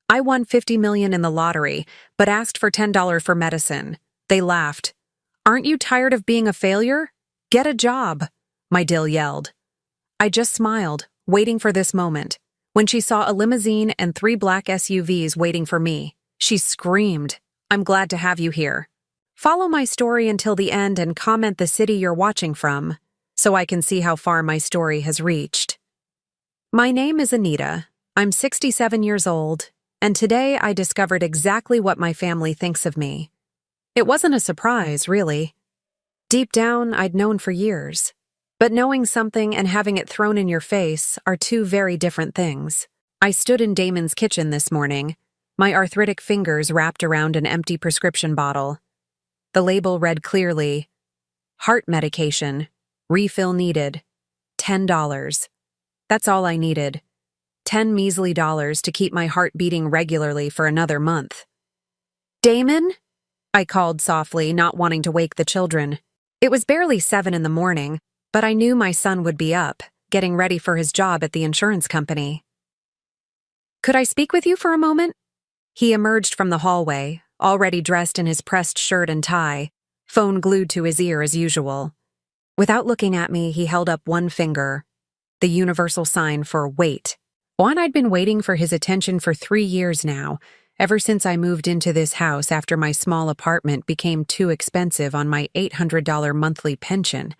I won 50 million in the lottery, but asked for $10 for medicine. They laughed. Aren't you tired of being a failure? Get a job, my dill yelled. I just smiled, waiting for this moment. When she saw a limousine and 3 black SUVs waiting for me, she screamed, I'm glad to have you here. Follow my story until the end and comment the city you're watching from, so I can see how far my story has reached. My name is Anita. I'm 67 years old, and today I discovered exactly what my family thinks of me. It wasn't a surprise, really. Deep down, I'd known for years. But knowing something and having it thrown in your face are two very different things. I stood in Damon's kitchen this morning, my arthritic fingers wrapped around an empty prescription bottle. The label read clearly, heart medication, refill needed, $10. That's all I needed. 10 measly dollars to keep my heart beating regularly for another month. Damon? I called softly, not wanting to wake the children. It was barely 7 in the morning, but I knew my son would be up, getting ready for his job at the insurance company. Could I speak with you for a moment? He emerged from the hallway, already dressed in his pressed shirt and tie, phone glued to his ear as usual. Without looking at me, he held up one finger, the universal sign for wait. One I'd been waiting for his attention for 3 years now, ever since I moved into this house after my small apartment became too expensive on my $800 monthly pension.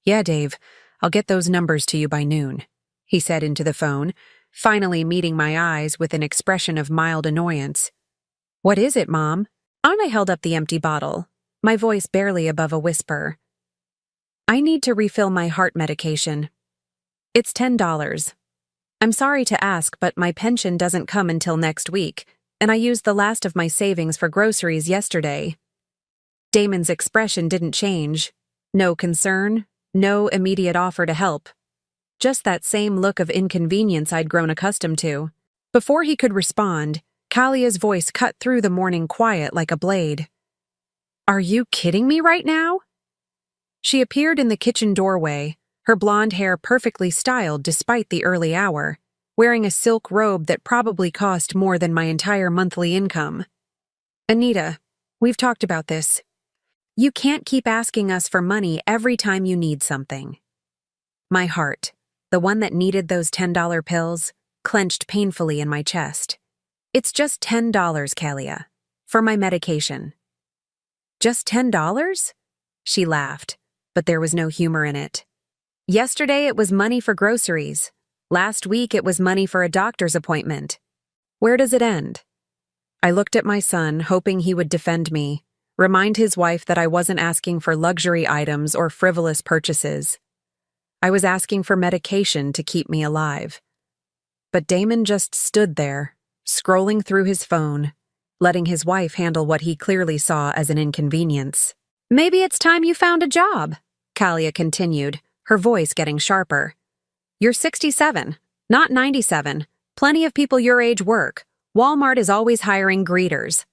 Yeah, Dave, I'll get those numbers to you by noon, he said into the phone, finally meeting my eyes with an expression of mild annoyance. What is it, Mom? I held up the empty bottle, my voice barely above a whisper. I need to refill my heart medication. It's $10. I'm sorry to ask, but my pension doesn't come until next week, and I used the last of my savings for groceries yesterday. Damon's expression didn't change. No concern. No immediate offer to help. Just that same look of inconvenience I'd grown accustomed to. Before he could respond, Kalia's voice cut through the morning quiet like a blade. Are you kidding me right now? She appeared in the kitchen doorway, her blonde hair perfectly styled despite the early hour, wearing a silk robe that probably cost more than my entire monthly income. Anita, we've talked about this. You can't keep asking us for money every time you need something. My heart, the one that needed those $10 pills, clenched painfully in my chest. It's just $10, Kalia, for my medication. Just $10? She laughed, but there was no humor in it. Yesterday it was money for groceries. Last week it was money for a doctor's appointment. Where does it end? I looked at my son, hoping he would defend me. Remind his wife that I wasn't asking for luxury items or frivolous purchases. I was asking for medication to keep me alive. But Damon just stood there, scrolling through his phone, letting his wife handle what he clearly saw as an inconvenience. Maybe it's time you found a job, Kalia continued, her voice getting sharper. You're 67, not 97. Plenty of people your age work. Walmart is always hiring greeters.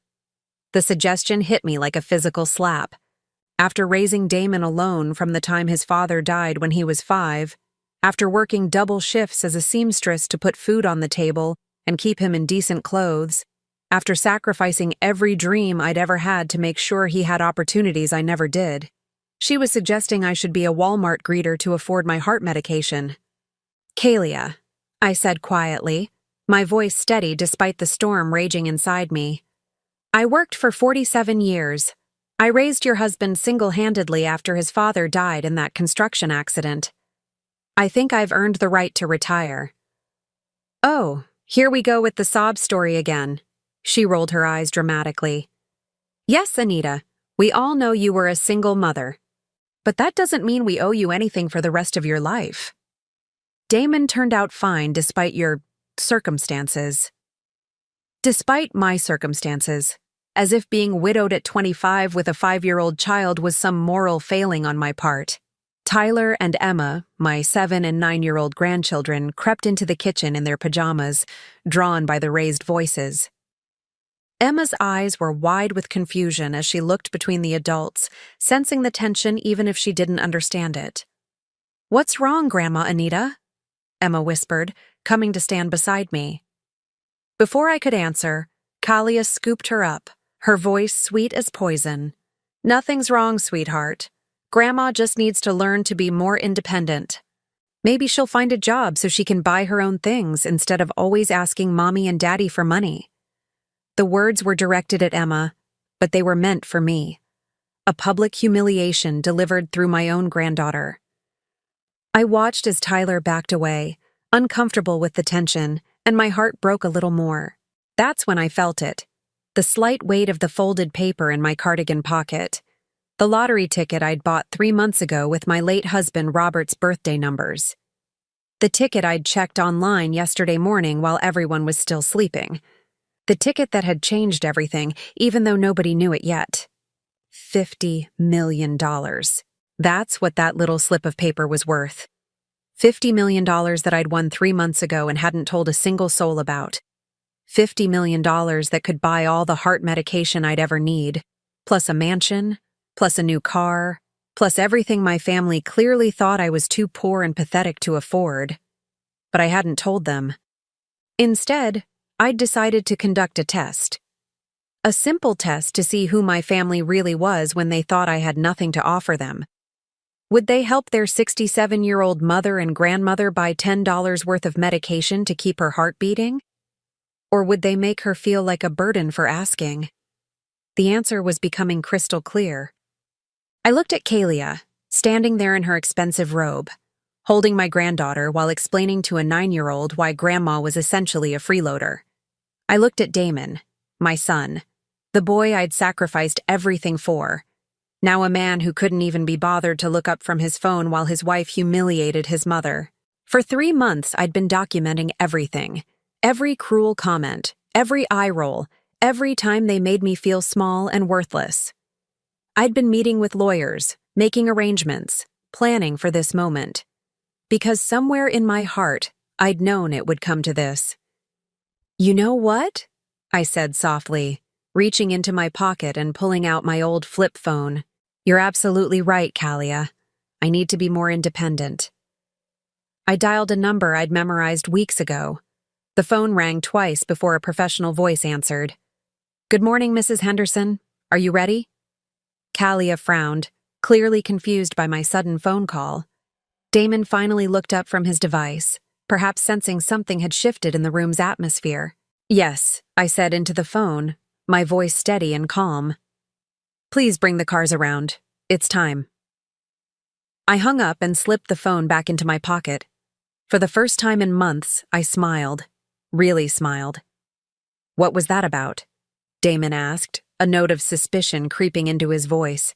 The suggestion hit me like a physical slap. After raising Damon alone from the time his father died when he was 5, after working double shifts as a seamstress to put food on the table and keep him in decent clothes, after sacrificing every dream I'd ever had to make sure he had opportunities I never did, she was suggesting I should be a Walmart greeter to afford my heart medication. Kalia, I said quietly, my voice steady despite the storm raging inside me. I worked for 47 years. I raised your husband single-handedly after his father died in that construction accident. I think I've earned the right to retire. Oh, here we go with the sob story again. She rolled her eyes dramatically. Yes, Anita, we all know you were a single mother. But that doesn't mean we owe you anything for the rest of your life. Damon turned out fine despite your circumstances. Despite my circumstances, as if being widowed at 25 with a 5-year-old child was some moral failing on my part. Tyler and Emma, my 7- and 9-year-old grandchildren, crept into the kitchen in their pajamas, drawn by the raised voices. Emma's eyes were wide with confusion as she looked between the adults, sensing the tension even if she didn't understand it. "What's wrong, Grandma Anita?" Emma whispered, coming to stand beside me. Before I could answer, Kalia scooped her up, her voice sweet as poison. "Nothing's wrong, sweetheart. Grandma just needs to learn to be more independent. Maybe she'll find a job so she can buy her own things instead of always asking Mommy and Daddy for money." The words were directed at Emma, but they were meant for me. A public humiliation delivered through my own granddaughter. I watched as Tyler backed away, uncomfortable with the tension, and my heart broke a little more. That's when I felt it. The slight weight of the folded paper in my cardigan pocket. The lottery ticket I'd bought 3 months ago with my late husband Robert's birthday numbers. The ticket I'd checked online yesterday morning while everyone was still sleeping. The ticket that had changed everything, even though nobody knew it yet. $50 million. That's what that little slip of paper was worth. $50 million that I'd won 3 months ago and hadn't told a single soul about. $50 million that could buy all the heart medication I'd ever need, plus a mansion, plus a new car, plus everything my family clearly thought I was too poor and pathetic to afford. But I hadn't told them. Instead, I'd decided to conduct a test. A simple test to see who my family really was when they thought I had nothing to offer them. Would they help their 67-year-old mother and grandmother buy $10 worth of medication to keep her heart beating? Or would they make her feel like a burden for asking? The answer was becoming crystal clear. I looked at Kalia, standing there in her expensive robe, holding my granddaughter while explaining to a 9-year-old why Grandma was essentially a freeloader. I looked at Damon, my son, the boy I'd sacrificed everything for, now a man who couldn't even be bothered to look up from his phone while his wife humiliated his mother. For 3 months, I'd been documenting everything. Every cruel comment, every eye roll, every time they made me feel small and worthless. I'd been meeting with lawyers, making arrangements, planning for this moment. Because somewhere in my heart, I'd known it would come to this. "You know what?" I said softly, reaching into my pocket and pulling out my old flip phone. "You're absolutely right, Kalia. I need to be more independent." I dialed a number I'd memorized weeks ago. The phone rang twice before a professional voice answered. "Good morning, Mrs. Henderson. Are you ready?" Kalia frowned, clearly confused by my sudden phone call. Damon finally looked up from his device, perhaps sensing something had shifted in the room's atmosphere. "Yes," I said into the phone, my voice steady and calm. "Please bring the cars around. It's time." I hung up and slipped the phone back into my pocket. For the first time in months, I smiled. Really smiled. "What was that about?" Damon asked, a note of suspicion creeping into his voice.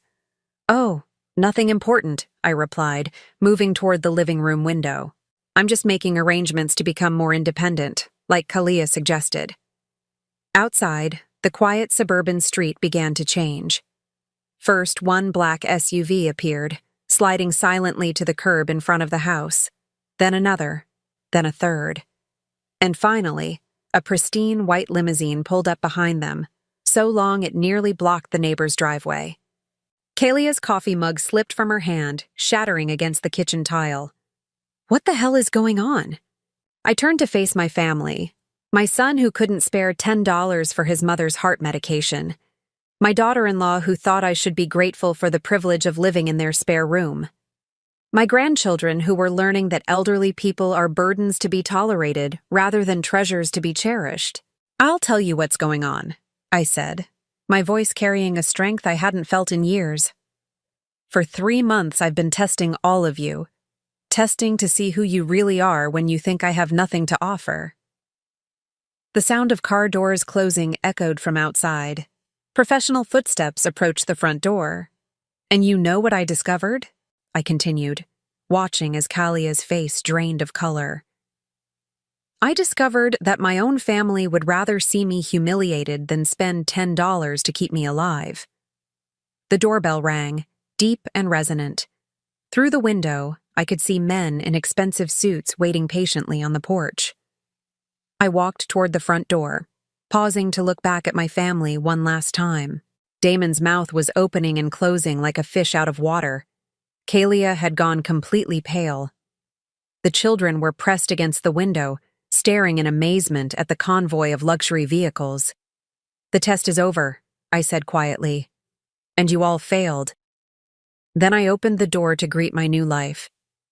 "Oh, nothing important," I replied, moving toward the living room window. "I'm just making arrangements to become more independent, like Kalia suggested." Outside, the quiet suburban street began to change. First, one black SUV appeared, sliding silently to the curb in front of the house. Then another, then a third. And finally, a pristine white limousine pulled up behind them, so long it nearly blocked the neighbor's driveway. Kalia's coffee mug slipped from her hand, shattering against the kitchen tile. What the hell is going on? I turned to face my family. My son who couldn't spare $10 for his mother's heart medication. My daughter-in-law who thought I should be grateful for the privilege of living in their spare room. My grandchildren who were learning that elderly people are burdens to be tolerated rather than treasures to be cherished. "I'll tell you what's going on," I said, my voice carrying a strength I hadn't felt in years. "For 3 months I've been testing all of you. Testing to see who you really are when you think I have nothing to offer." The sound of car doors closing echoed from outside. Professional footsteps approached the front door. "And you know what I discovered?" I continued, watching as Kalia's face drained of color. "I discovered that my own family would rather see me humiliated than spend $10 to keep me alive." The doorbell rang, deep and resonant. Through the window, I could see men in expensive suits waiting patiently on the porch. I walked toward the front door, pausing to look back at my family one last time. Damon's mouth was opening and closing like a fish out of water. Kalia had gone completely pale. The children were pressed against the window, staring in amazement at the convoy of luxury vehicles. "The test is over," I said quietly. "And you all failed." Then I opened the door to greet my new life,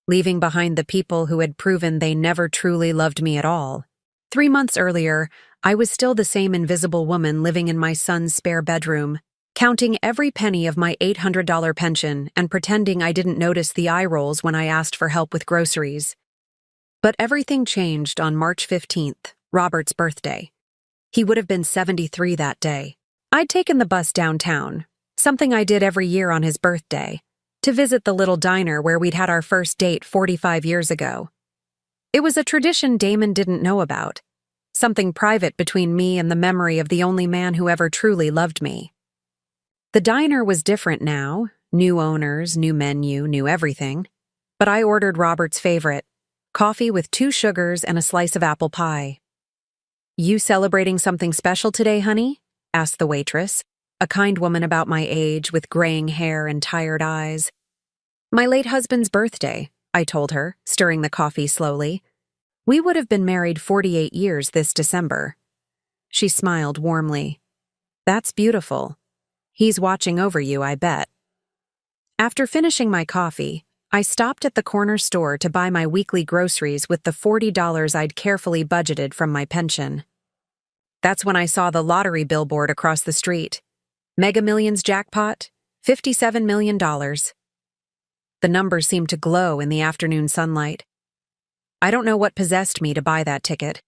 leaving behind the people who had proven they never truly loved me at all. 3 months earlier, I was still the same invisible woman living in my son's spare bedroom, counting every penny of my $800 pension and pretending I didn't notice the eye rolls when I asked for help with groceries. But everything changed on March 15th, Robert's birthday. He would have been 73 that day. I'd taken the bus downtown, something I did every year on his birthday, to visit the little diner where we'd had our first date 45 years ago. It was a tradition Damon didn't know about, something private between me and the memory of the only man who ever truly loved me. The diner was different now, new owners, new menu, new everything. But I ordered Robert's favorite, coffee with 2 sugars and a slice of apple pie. "You celebrating something special today, honey?" asked the waitress, a kind woman about my age with graying hair and tired eyes. "My late husband's birthday," I told her, stirring the coffee slowly. "We would have been married 48 years this December." She smiled warmly. "That's beautiful. He's watching over you, I bet." After finishing my coffee, I stopped at the corner store to buy my weekly groceries with the $40 I'd carefully budgeted from my pension. That's when I saw the lottery billboard across the street. Mega Millions jackpot, $57 million. The numbers seemed to glow in the afternoon sunlight. I don't know what possessed me to buy that ticket.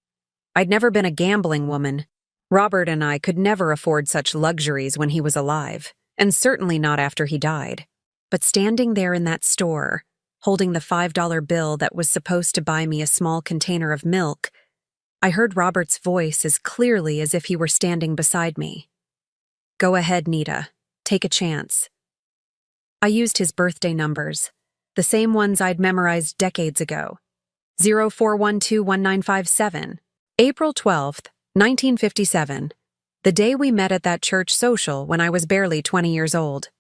I'd never been a gambling woman. Robert and I could never afford such luxuries when he was alive, and certainly not after he died. But standing there in that store, holding the $5 bill that was supposed to buy me a small container of milk, I heard Robert's voice as clearly as if he were standing beside me. "Go ahead, Nita. Take a chance." I used his birthday numbers, the same ones I'd memorized decades ago. 04121957, April 12th, 1957, the day we met at that church social when I was barely 20 years old.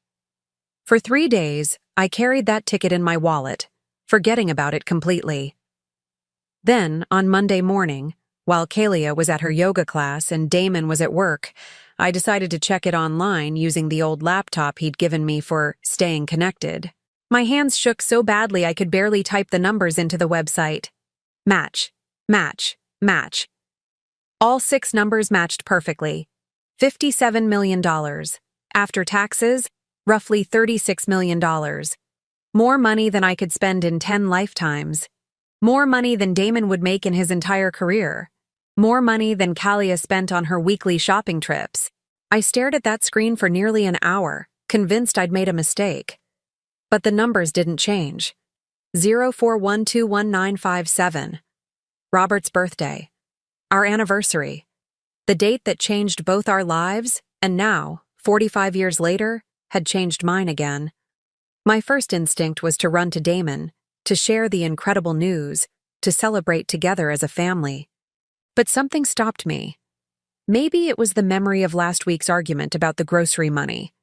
For 3 days, I carried that ticket in my wallet, forgetting about it completely. Then, on Monday morning, while Kalia was at her yoga class and Damon was at work, I decided to check it online using the old laptop he'd given me for staying connected. My hands shook so badly I could barely type the numbers into the website. Match, match, match. All 6 numbers matched perfectly. $57 million. After taxes, roughly $36 million. More money than I could spend in 10 lifetimes. More money than Damon would make in his entire career. More money than Kalia spent on her weekly shopping trips. I stared at that screen for nearly an hour, convinced I'd made a mistake. But the numbers didn't change. 04121957. Robert's birthday. Our anniversary. The date that changed both our lives, and now, 45 years later, had changed mine again. My first instinct was to run to Damon, to share the incredible news, to celebrate together as a family. But something stopped me. Maybe it was the memory of last week's argument about the grocery money.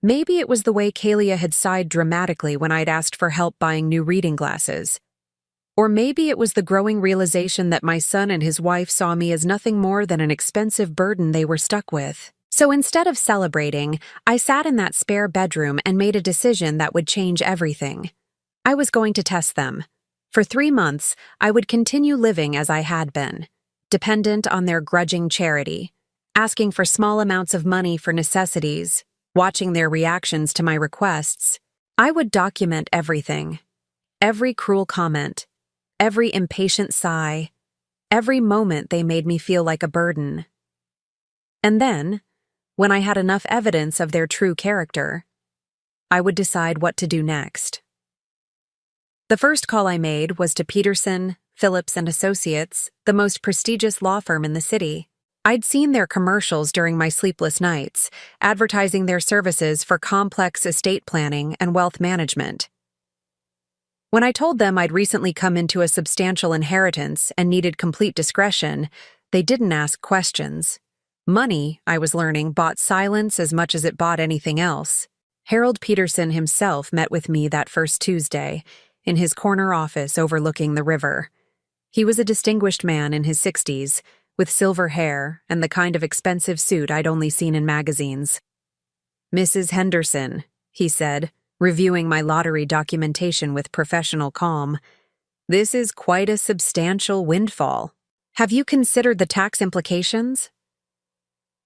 Maybe it was the way Kalia had sighed dramatically when I'd asked for help buying new reading glasses. Or maybe it was the growing realization that my son and his wife saw me as nothing more than an expensive burden they were stuck with. So instead of celebrating, I sat in that spare bedroom and made a decision that would change everything. I was going to test them. For 3 months, I would continue living as I had been, dependent on their grudging charity, asking for small amounts of money for necessities, watching their reactions to my requests. I would document everything. Every cruel comment, every impatient sigh, every moment they made me feel like a burden. And then, when I had enough evidence of their true character, I would decide what to do next. The first call I made was to Peterson, Phillips and Associates, the most prestigious law firm in the city. I'd seen their commercials during my sleepless nights, advertising their services for complex estate planning and wealth management. When I told them I'd recently come into a substantial inheritance and needed complete discretion, they didn't ask questions. Money, I was learning, bought silence as much as it bought anything else. Harold Peterson himself met with me that first Tuesday, in his corner office overlooking the river. He was a distinguished man in his 60s, with silver hair and the kind of expensive suit I'd only seen in magazines. "Mrs. Henderson," he said, reviewing my lottery documentation with professional calm, "this is quite a substantial windfall. Have you considered the tax implications?"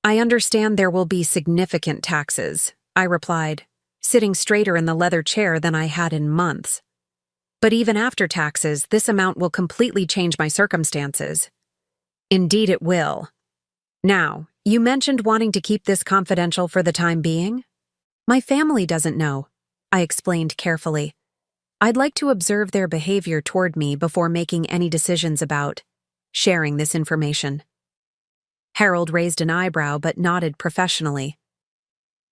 "I understand there will be significant taxes," I replied, sitting straighter in the leather chair than I had in months. "But even after taxes, this amount will completely change my circumstances." "Indeed it will. Now, you mentioned wanting to keep this confidential for the time being?" "My family doesn't know," I explained carefully. "I'd like to observe their behavior toward me before making any decisions about sharing this information." Harold raised an eyebrow but nodded professionally.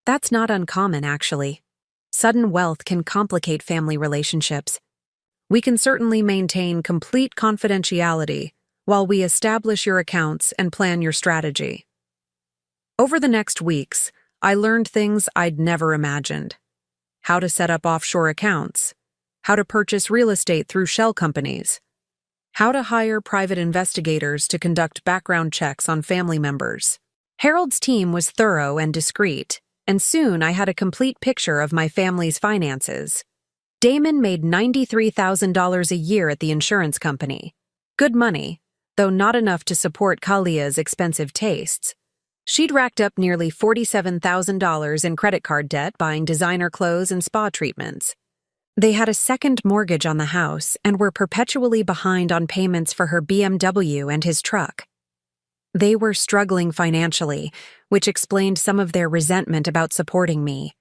"That's not uncommon, actually. Sudden wealth can complicate family relationships. We can certainly maintain complete confidentiality while we establish your accounts and plan your strategy." Over the next weeks, I learned things I'd never imagined. How to set up offshore accounts, how to purchase real estate through shell companies, how to hire private investigators to conduct background checks on family members. Harold's team was thorough and discreet, and soon I had a complete picture of my family's finances. Damon made $93,000 a year at the insurance company. Good money, though not enough to support Kalia's expensive tastes. She'd racked up nearly $47,000 in credit card debt buying designer clothes and spa treatments. They had a second mortgage on the house and were perpetually behind on payments for her BMW and his truck. They were struggling financially, which explained some of their resentment about supporting me.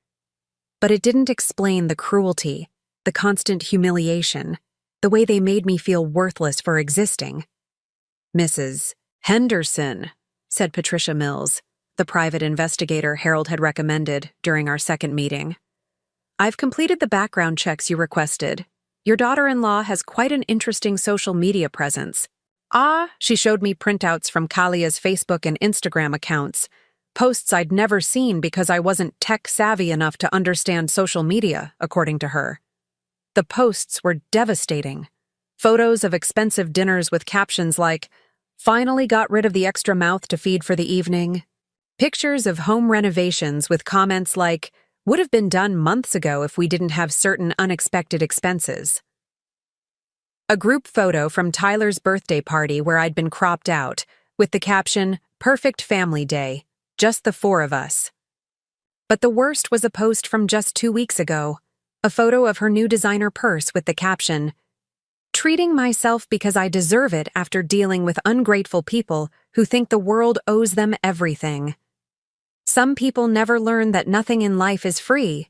But it didn't explain the cruelty, the constant humiliation, the way they made me feel worthless for existing. "Mrs. Henderson," said Patricia Mills, the private investigator Harold had recommended during our second meeting. "I've completed the background checks you requested. Your daughter-in-law has quite an interesting social media presence." She showed me printouts from Kalia's Facebook and Instagram accounts, posts I'd never seen because I wasn't tech-savvy enough to understand social media, according to her. The posts were devastating. Photos of expensive dinners with captions like, "Finally got rid of the extra mouth to feed for the evening." Pictures of home renovations with comments like, "Would have been done months ago if we didn't have certain unexpected expenses." A group photo from Tyler's birthday party where I'd been cropped out, with the caption, "Perfect family day, just the four of us." But the worst was a post from just 2 weeks ago, a photo of her new designer purse with the caption, "Treating myself because I deserve it after dealing with ungrateful people who think the world owes them everything. Some people never learn that nothing in life is free."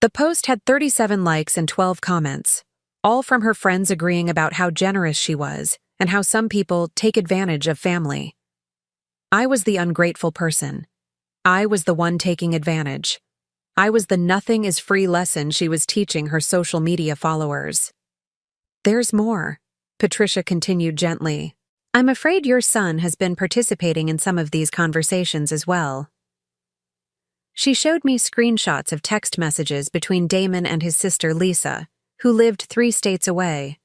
The post had 37 likes and 12 comments, all from her friends agreeing about how generous she was and how some people take advantage of family. I was the ungrateful person. I was the one taking advantage. I was the nothing is free lesson she was teaching her social media followers. "There's more," Patricia continued gently. "I'm afraid your son has been participating in some of these conversations as well." She showed me screenshots of text messages between Damon and his sister Lisa, who lived 3 states away.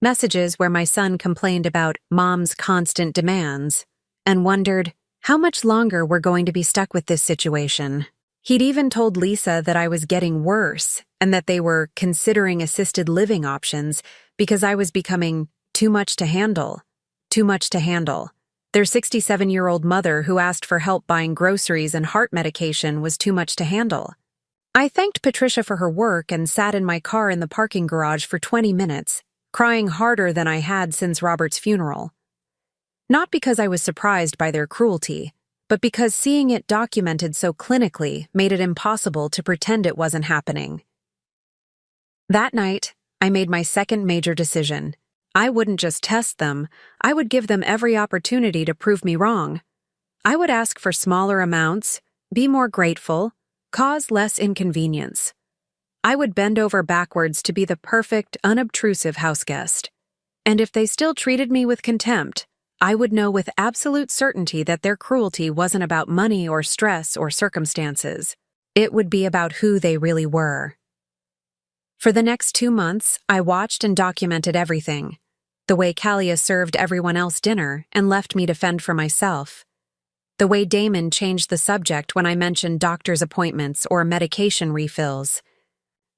Messages where my son complained about Mom's constant demands and wondered how much longer we're going to be stuck with this situation. He'd even told Lisa that I was getting worse and that they were considering assisted living options because I was becoming too much to handle. Too much to handle. Their 67-year-old mother who asked for help buying groceries and heart medication was too much to handle. I thanked Patricia for her work and sat in my car in the parking garage for 20 minutes, crying harder than I had since Robert's funeral. Not because I was surprised by their cruelty, but because seeing it documented so clinically made it impossible to pretend it wasn't happening. That night, I made my second major decision. I wouldn't just test them, I would give them every opportunity to prove me wrong. I would ask for smaller amounts, be more grateful, cause less inconvenience. I would bend over backwards to be the perfect, unobtrusive houseguest. And if they still treated me with contempt, I would know with absolute certainty that their cruelty wasn't about money or stress or circumstances. It would be about who they really were. For the next 2 months, I watched and documented everything. The way Kalia served everyone else dinner and left me to fend for myself. The way Damon changed the subject when I mentioned doctor's appointments or medication refills.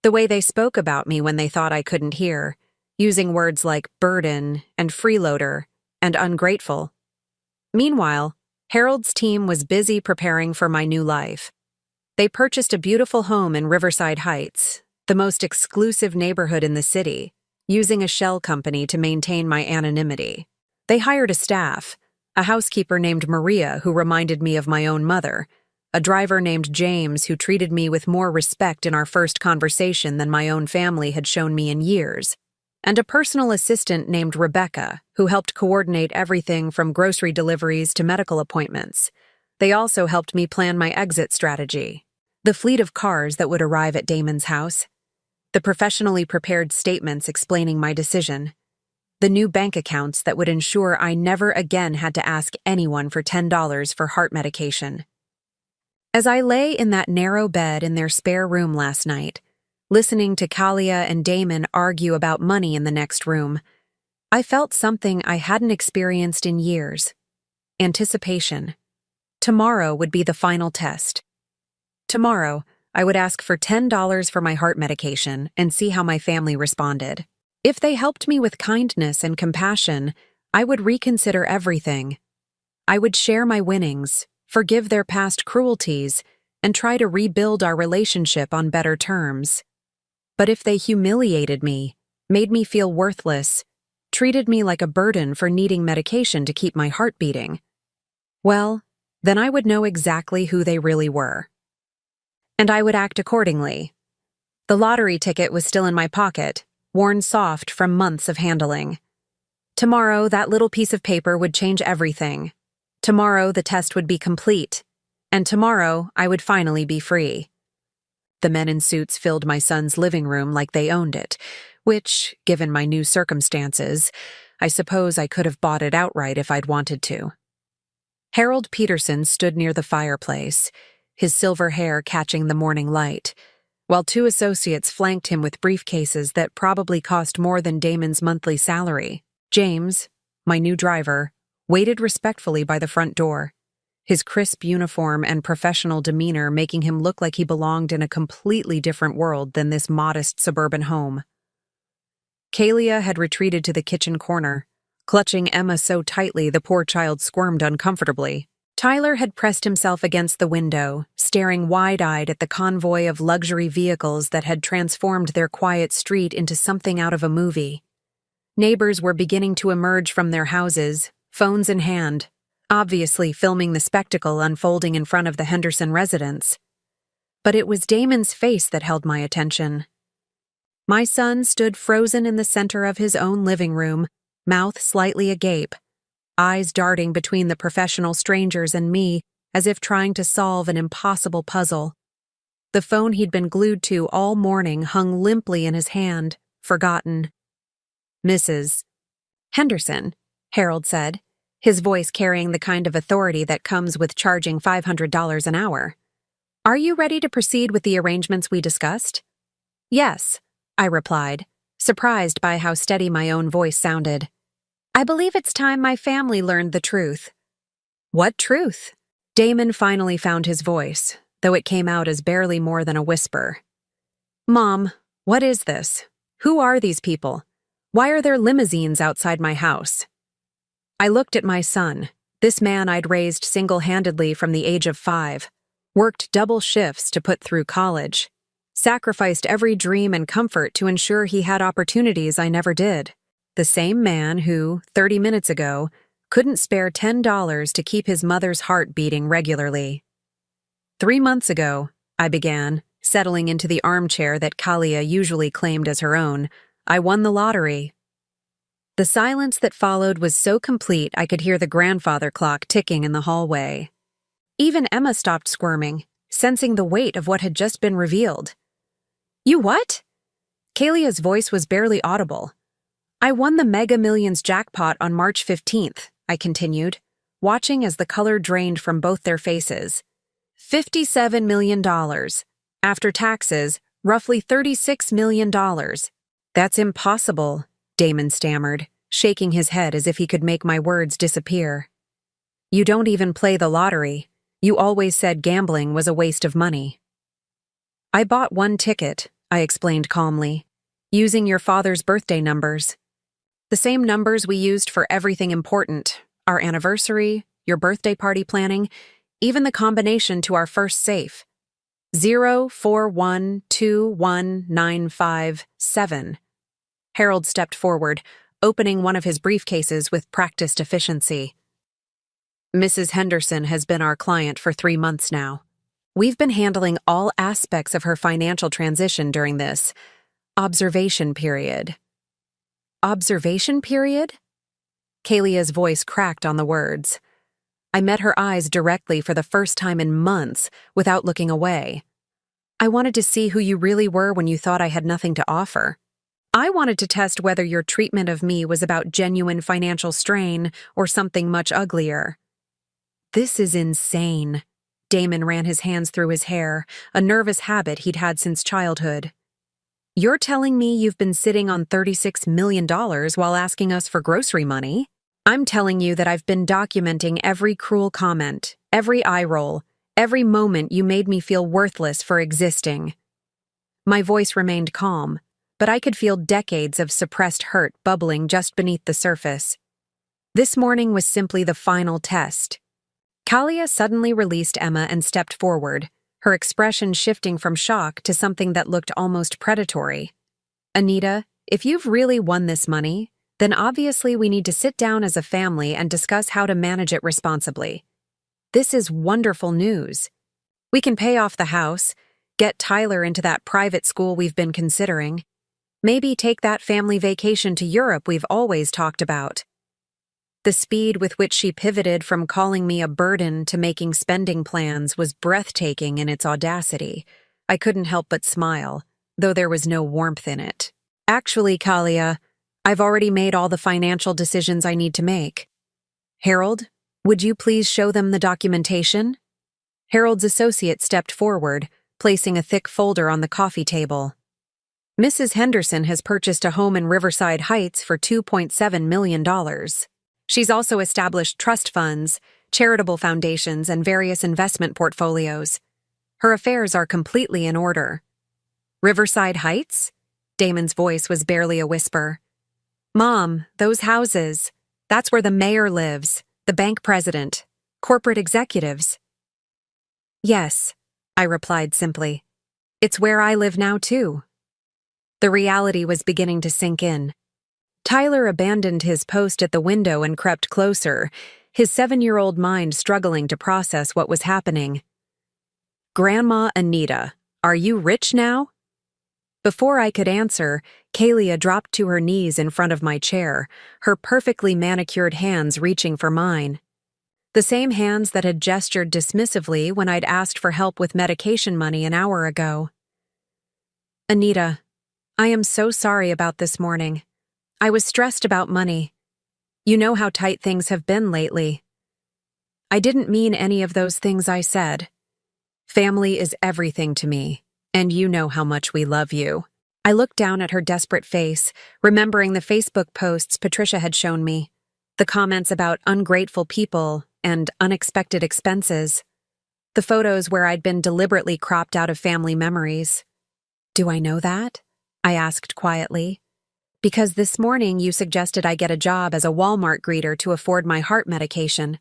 The way they spoke about me when they thought I couldn't hear, using words like burden and freeloader and ungrateful. Meanwhile, Harold's team was busy preparing for my new life. They purchased a beautiful home in Riverside Heights, the most exclusive neighborhood in the city, using a shell company to maintain my anonymity. They hired a staff, a housekeeper named Maria who reminded me of my own mother, a driver named James who treated me with more respect in our first conversation than my own family had shown me in years, and a personal assistant named Rebecca who helped coordinate everything from grocery deliveries to medical appointments. They also helped me plan my exit strategy, the fleet of cars that would arrive at Damon's house, the professionally prepared statements explaining my decision, the new bank accounts that would ensure I never again had to ask anyone for $10 for heart medication. As I lay in that narrow bed in their spare room last night, listening to Kalia and Damon argue about money in the next room, I felt something I hadn't experienced in years. Anticipation. Tomorrow would be the final test. Tomorrow, I would ask for $10 for my heart medication and see how my family responded. If they helped me with kindness and compassion, I would reconsider everything. I would share my winnings, forgive their past cruelties, and try to rebuild our relationship on better terms. But if they humiliated me, made me feel worthless, treated me like a burden for needing medication to keep my heart beating, well, then I would know exactly who they really were. And I would act accordingly. The lottery ticket was still in my pocket, worn soft from months of handling. Tomorrow, that little piece of paper would change everything. Tomorrow, the test would be complete. And tomorrow, I would finally be free. The men in suits filled my son's living room like they owned it, which, given my new circumstances, I suppose I could have bought it outright if I'd wanted to. Harold Peterson stood near the fireplace, his silver hair catching the morning light, while two associates flanked him with briefcases that probably cost more than Damon's monthly salary. James, my new driver, waited respectfully by the front door, his crisp uniform and professional demeanor making him look like he belonged in a completely different world than this modest suburban home. Kalia had retreated to the kitchen corner, clutching Emma so tightly the poor child squirmed uncomfortably. Tyler had pressed himself against the window, staring wide-eyed at the convoy of luxury vehicles that had transformed their quiet street into something out of a movie. Neighbors were beginning to emerge from their houses, phones in hand, obviously filming the spectacle unfolding in front of the Henderson residence. But it was Damon's face that held my attention. My son stood frozen in the center of his own living room, mouth slightly agape, eyes darting between the professional strangers and me as if trying to solve an impossible puzzle. The phone he'd been glued to all morning hung limply in his hand, forgotten. "Mrs. Henderson," Harold said, his voice carrying the kind of authority that comes with charging $500 an hour. "Are you ready to proceed with the arrangements we discussed?" "Yes," I replied, surprised by how steady my own voice sounded. "I believe it's time my family learned the truth." "What truth?" Damon finally found his voice, though it came out as barely more than a whisper. "Mom, what is this? Who are these people? Why are there limousines outside my house?" I looked at my son, this man I'd raised single-handedly from the age of 5, worked double shifts to put through college, sacrificed every dream and comfort to ensure he had opportunities I never did. The same man who, 30 minutes ago, couldn't spare $10 to keep his mother's heart beating regularly. 3 months ago, I began, settling into the armchair that Kalia usually claimed as her own, I won the lottery. The silence that followed was so complete I could hear the grandfather clock ticking in the hallway. Even Emma stopped squirming, sensing the weight of what had just been revealed. "You what?" Kalia's voice was barely audible. "I won the Mega Millions jackpot on March 15th, I continued, watching as the color drained from both their faces. $57 million. After taxes, roughly $36 million. "That's impossible," Damon stammered, shaking his head as if he could make my words disappear. You don't even play the lottery. You always said gambling was a waste of money. I bought one ticket, I explained calmly, using your father's birthday numbers. The same numbers we used for everything important, our anniversary, your birthday party planning, even the combination to our first safe. 0412195-7. Harold stepped forward, opening one of his briefcases with practiced efficiency. Mrs. Henderson has been our client for 3 months now. We've been handling all aspects of her financial transition during this observation period. Observation period? Kalia's voice cracked on the words. I met her eyes directly for the first time in months without looking away. I wanted to see who you really were when you thought I had nothing to offer. I wanted to test whether your treatment of me was about genuine financial strain or something much uglier. This is insane. Damon ran his hands through his hair, a nervous habit he'd had since childhood. You're telling me you've been sitting on $36 million while asking us for grocery money? I'm telling you that I've been documenting every cruel comment, every eye roll, every moment you made me feel worthless for existing. My voice remained calm, but I could feel decades of suppressed hurt bubbling just beneath the surface. This morning was simply the final test. Kalia suddenly released Emma and stepped forward, her expression shifting from shock to something that looked almost predatory. Anita, if you've really won this money, then obviously we need to sit down as a family and discuss how to manage it responsibly. This is wonderful news. We can pay off the house, get Tyler into that private school we've been considering, maybe take that family vacation to Europe we've always talked about. The speed with which she pivoted from calling me a burden to making spending plans was breathtaking in its audacity. I couldn't help but smile, though there was no warmth in it. Actually, Kalia, I've already made all the financial decisions I need to make. Harold, would you please show them the documentation? Harold's associate stepped forward, placing a thick folder on the coffee table. Mrs. Henderson has purchased a home in Riverside Heights for $2.7 million. She's also established trust funds, charitable foundations, and various investment portfolios. Her affairs are completely in order. Riverside Heights? Damon's voice was barely a whisper. Mom, those houses. That's where the mayor lives, the bank president, corporate executives. Yes, I replied simply. It's where I live now, too. The reality was beginning to sink in. Tyler abandoned his post at the window and crept closer, his 7-year-old mind struggling to process what was happening. Grandma Anita, are you rich now? Before I could answer, Kalia dropped to her knees in front of my chair, her perfectly manicured hands reaching for mine. The same hands that had gestured dismissively when I'd asked for help with medication money an hour ago. Anita, I am so sorry about this morning. I was stressed about money. You know how tight things have been lately. I didn't mean any of those things I said. Family is everything to me, and you know how much we love you. I looked down at her desperate face, remembering the Facebook posts Patricia had shown me, the comments about ungrateful people and unexpected expenses, the photos where I'd been deliberately cropped out of family memories. Do I know that? I asked quietly. Because this morning you suggested I get a job as a Walmart greeter to afford my heart medication.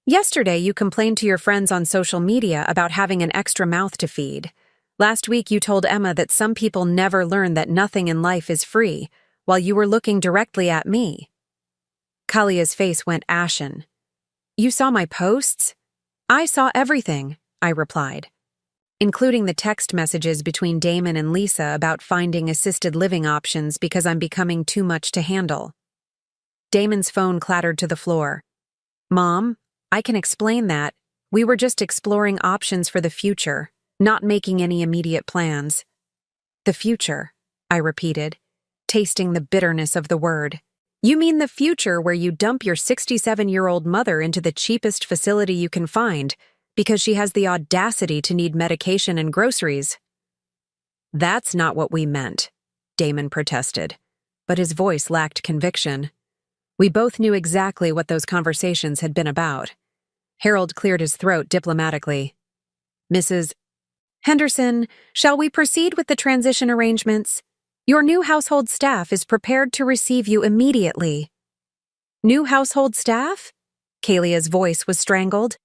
Yesterday you complained to your friends on social media about having an extra mouth to feed. Last week you told Emma that some people never learn that nothing in life is free, while you were looking directly at me. Kalia's face went ashen. You saw my posts? I saw everything, I replied, including the text messages between Damon and Lisa about finding assisted living options because I'm becoming too much to handle. Damon's phone clattered to the floor. Mom, I can explain that. We were just exploring options for the future, not making any immediate plans. The future, I repeated, tasting the bitterness of the word. You mean the future where you dump your 67-year-old mother into the cheapest facility you can find, because she has the audacity to need medication and groceries. That's not what we meant, Damon protested, but his voice lacked conviction. We both knew exactly what those conversations had been about. Harold cleared his throat diplomatically. Mrs. Henderson, shall we proceed with the transition arrangements? Your new household staff is prepared to receive you immediately. New household staff? Kalia's voice was strangled.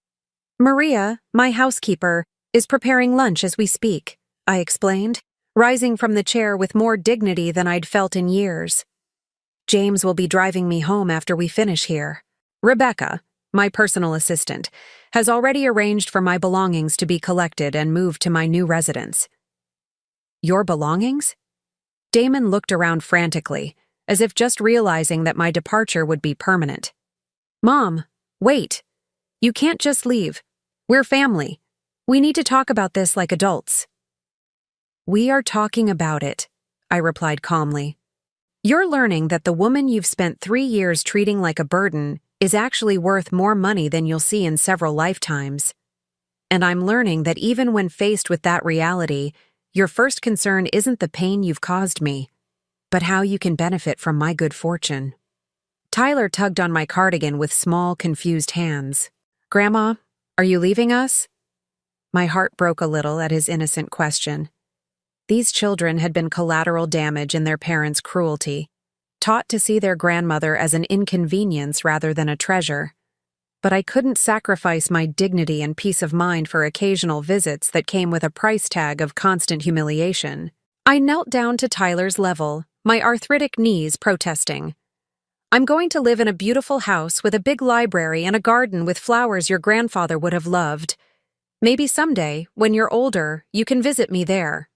Maria, my housekeeper, is preparing lunch as we speak, I explained, rising from the chair with more dignity than I'd felt in years. James will be driving me home after we finish here. Rebecca, my personal assistant, has already arranged for my belongings to be collected and moved to my new residence. Your belongings? Damon looked around frantically, as if just realizing that my departure would be permanent. Mom, wait. You can't just leave. We're family. We need to talk about this like adults. We are talking about it, I replied calmly. You're learning that the woman you've spent 3 years treating like a burden is actually worth more money than you'll see in several lifetimes. And I'm learning that even when faced with that reality, your first concern isn't the pain you've caused me, but how you can benefit from my good fortune. Tyler tugged on my cardigan with small, confused hands. Grandma, are you leaving us? My heart broke a little at his innocent question. These children had been collateral damage in their parents' cruelty, taught to see their grandmother as an inconvenience rather than a treasure. But I couldn't sacrifice my dignity and peace of mind for occasional visits that came with a price tag of constant humiliation. I knelt down to Tyler's level, my arthritic knees protesting. I'm going to live in a beautiful house with a big library and a garden with flowers your grandfather would have loved. Maybe someday, when you're older, you can visit me there.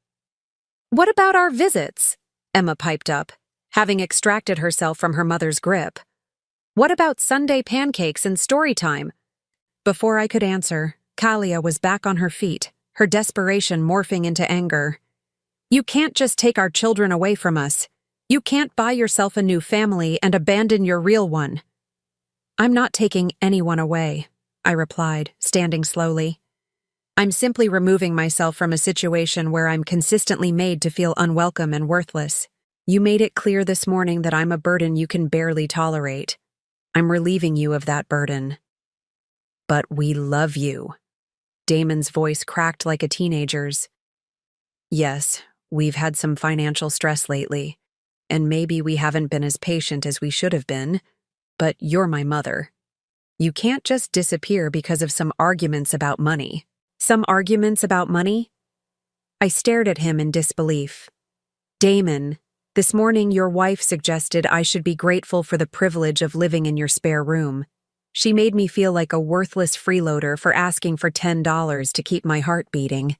What about our visits? Emma piped up, having extracted herself from her mother's grip. What about Sunday pancakes and story time? Before I could answer, Kalia was back on her feet, her desperation morphing into anger. You can't just take our children away from us. You can't buy yourself a new family and abandon your real one. I'm not taking anyone away, I replied, standing slowly. I'm simply removing myself from a situation where I'm consistently made to feel unwelcome and worthless. You made it clear this morning that I'm a burden you can barely tolerate. I'm relieving you of that burden. But we love you. Damon's voice cracked like a teenager's. Yes, we've had some financial stress lately, and maybe we haven't been as patient as we should have been, but you're my mother. You can't just disappear because of some arguments about money. Some arguments about money? I stared at him in disbelief. Damon, this morning your wife suggested I should be grateful for the privilege of living in your spare room. She made me feel like a worthless freeloader for asking for $10 to keep my heart beating.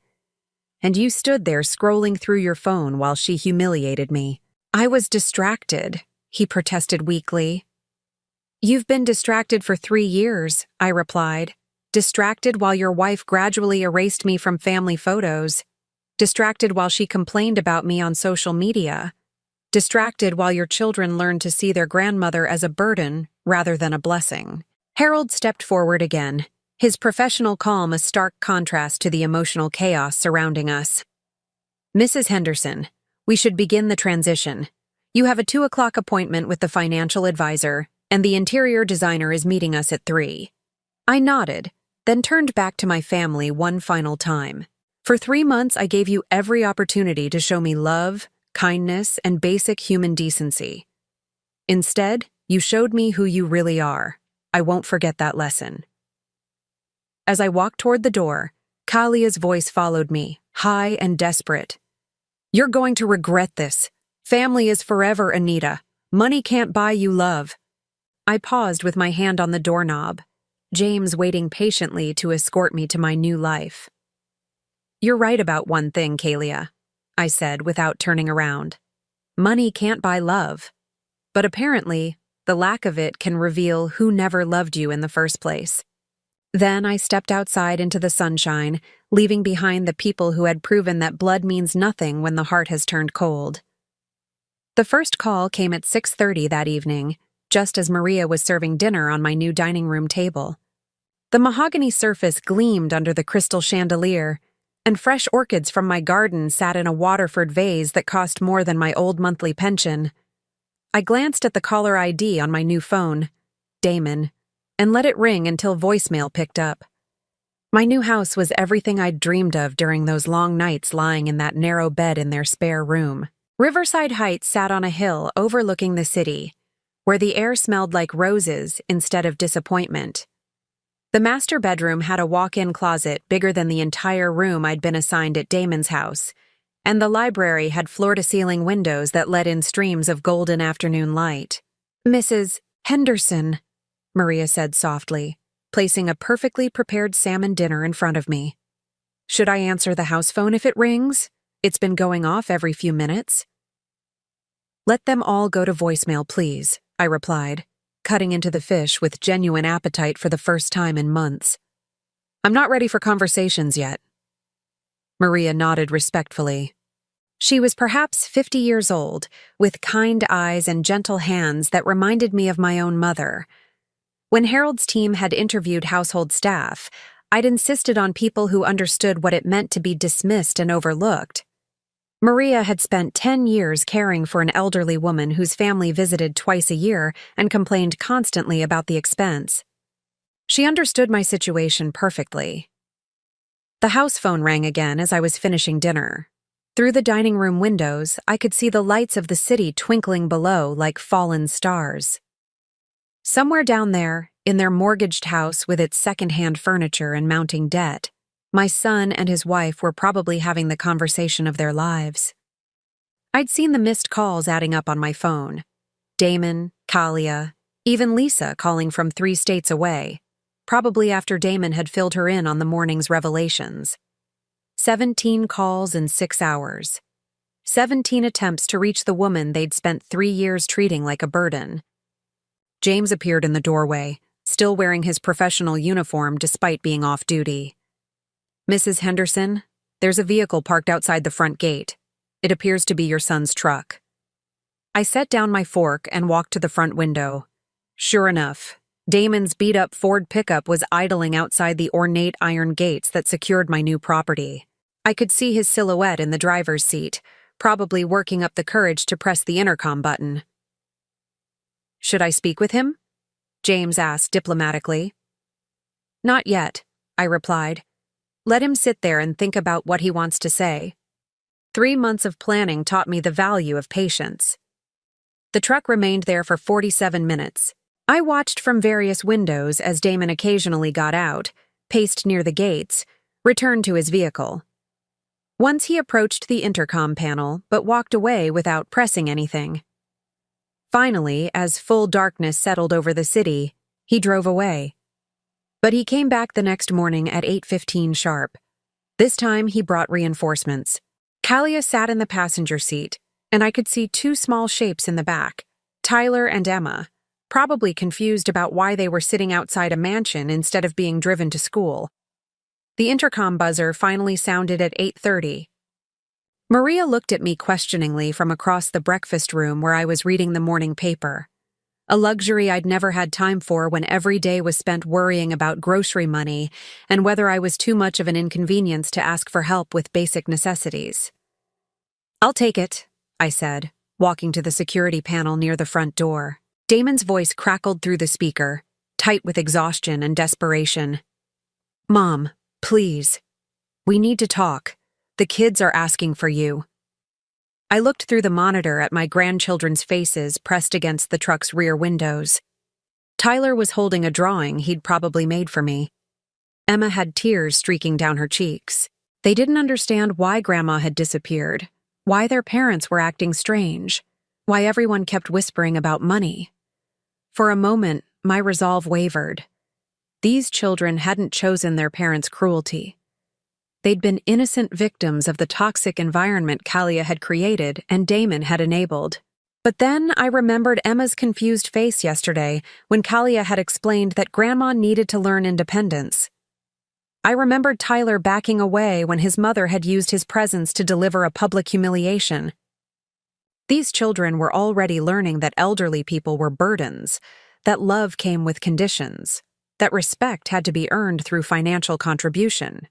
And you stood there scrolling through your phone while she humiliated me. I was distracted, he protested weakly. You've been distracted for 3 years, I replied. Distracted while your wife gradually erased me from family photos. Distracted while she complained about me on social media. Distracted while your children learned to see their grandmother as a burden rather than a blessing. Harold stepped forward again, his professional calm a stark contrast to the emotional chaos surrounding us. Mrs. Henderson, we should begin the transition. You have a 2 o'clock appointment with the financial advisor, and the interior designer is meeting us at 3. I nodded, then turned back to my family one final time. For 3 months, I gave you every opportunity to show me love, kindness, and basic human decency. Instead, you showed me who you really are. I won't forget that lesson. As I walked toward the door, Kalia's voice followed me, high and desperate. You're going to regret this. Family is forever, Anita. Money can't buy you love. I paused with my hand on the doorknob, James waiting patiently to escort me to my new life. You're right about one thing, Kalia, I said without turning around. Money can't buy love. But apparently, the lack of it can reveal who never loved you in the first place. Then I stepped outside into the sunshine, leaving behind the people who had proven that blood means nothing when the heart has turned cold. The first call came at 6:30 that evening, just as Maria was serving dinner on my new dining room table. The mahogany surface gleamed under the crystal chandelier, and fresh orchids from my garden sat in a Waterford vase that cost more than my old monthly pension. I glanced at the caller ID on my new phone, Damon, and let it ring until voicemail picked up. My new house was everything I'd dreamed of during those long nights lying in that narrow bed in their spare room. Riverside Heights sat on a hill overlooking the city, where the air smelled like roses instead of disappointment. The master bedroom had a walk-in closet bigger than the entire room I'd been assigned at Damon's house, and the library had floor-to-ceiling windows that let in streams of golden afternoon light. "Mrs. Henderson," Maria said softly, placing a perfectly prepared salmon dinner in front of me. "Should I answer the house phone if it rings? It's been going off every few minutes." "Let them all go to voicemail, please," I replied, cutting into the fish with genuine appetite for the first time in months. "I'm not ready for conversations yet." Maria nodded respectfully. She was perhaps 50 years old, with kind eyes and gentle hands that reminded me of my own mother. When Harold's team had interviewed household staff, I'd insisted on people who understood what it meant to be dismissed and overlooked. Maria had spent 10 years caring for an elderly woman whose family visited twice a year and complained constantly about the expense. She understood my situation perfectly. The house phone rang again as I was finishing dinner. Through the dining room windows, I could see the lights of the city twinkling below like fallen stars. Somewhere down there, in their mortgaged house with its second-hand furniture and mounting debt, my son and his wife were probably having the conversation of their lives. I'd seen the missed calls adding up on my phone. Damon, Kalia, even Lisa calling from 3 states away, probably after Damon had filled her in on the morning's revelations. 17 calls in 6 hours. 17 attempts to reach the woman they'd spent 3 years treating like a burden. James appeared in the doorway, still wearing his professional uniform despite being off duty. "Mrs. Henderson, there's a vehicle parked outside the front gate. It appears to be your son's truck." I set down my fork and walked to the front window. Sure enough, Damon's beat-up Ford pickup was idling outside the ornate iron gates that secured my new property. I could see his silhouette in the driver's seat, probably working up the courage to press the intercom button. "Should I speak with him?" James asked diplomatically. "Not yet," I replied. "Let him sit there and think about what he wants to say." 3 months of planning taught me the value of patience. The truck remained there for 47 minutes. I watched from various windows as Damon occasionally got out, paced near the gates, returned to his vehicle. Once he approached the intercom panel, but walked away without pressing anything. Finally, as full darkness settled over the city, he drove away. But he came back the next morning at 8:15 sharp. This time he brought reinforcements. Kalia sat in the passenger seat, and I could see 2 small shapes in the back, Tyler and Emma, probably confused about why they were sitting outside a mansion instead of being driven to school. The intercom buzzer finally sounded at 8:30. Maria looked at me questioningly from across the breakfast room where I was reading the morning paper, a luxury I'd never had time for when every day was spent worrying about grocery money and whether I was too much of an inconvenience to ask for help with basic necessities. "I'll take it," I said, walking to the security panel near the front door. Damon's voice crackled through the speaker, tight with exhaustion and desperation. "Mom, please. We need to talk. The kids are asking for you." I looked through the monitor at my grandchildren's faces pressed against the truck's rear windows. Tyler was holding a drawing he'd probably made for me. Emma had tears streaking down her cheeks. They didn't understand why Grandma had disappeared, why their parents were acting strange, why everyone kept whispering about money. For a moment, my resolve wavered. These children hadn't chosen their parents' cruelty. They'd been innocent victims of the toxic environment Kalia had created and Damon had enabled. But then I remembered Emma's confused face yesterday when Kalia had explained that Grandma needed to learn independence. I remembered Tyler backing away when his mother had used his presence to deliver a public humiliation. These children were already learning that elderly people were burdens, that love came with conditions, that respect had to be earned through financial contribution.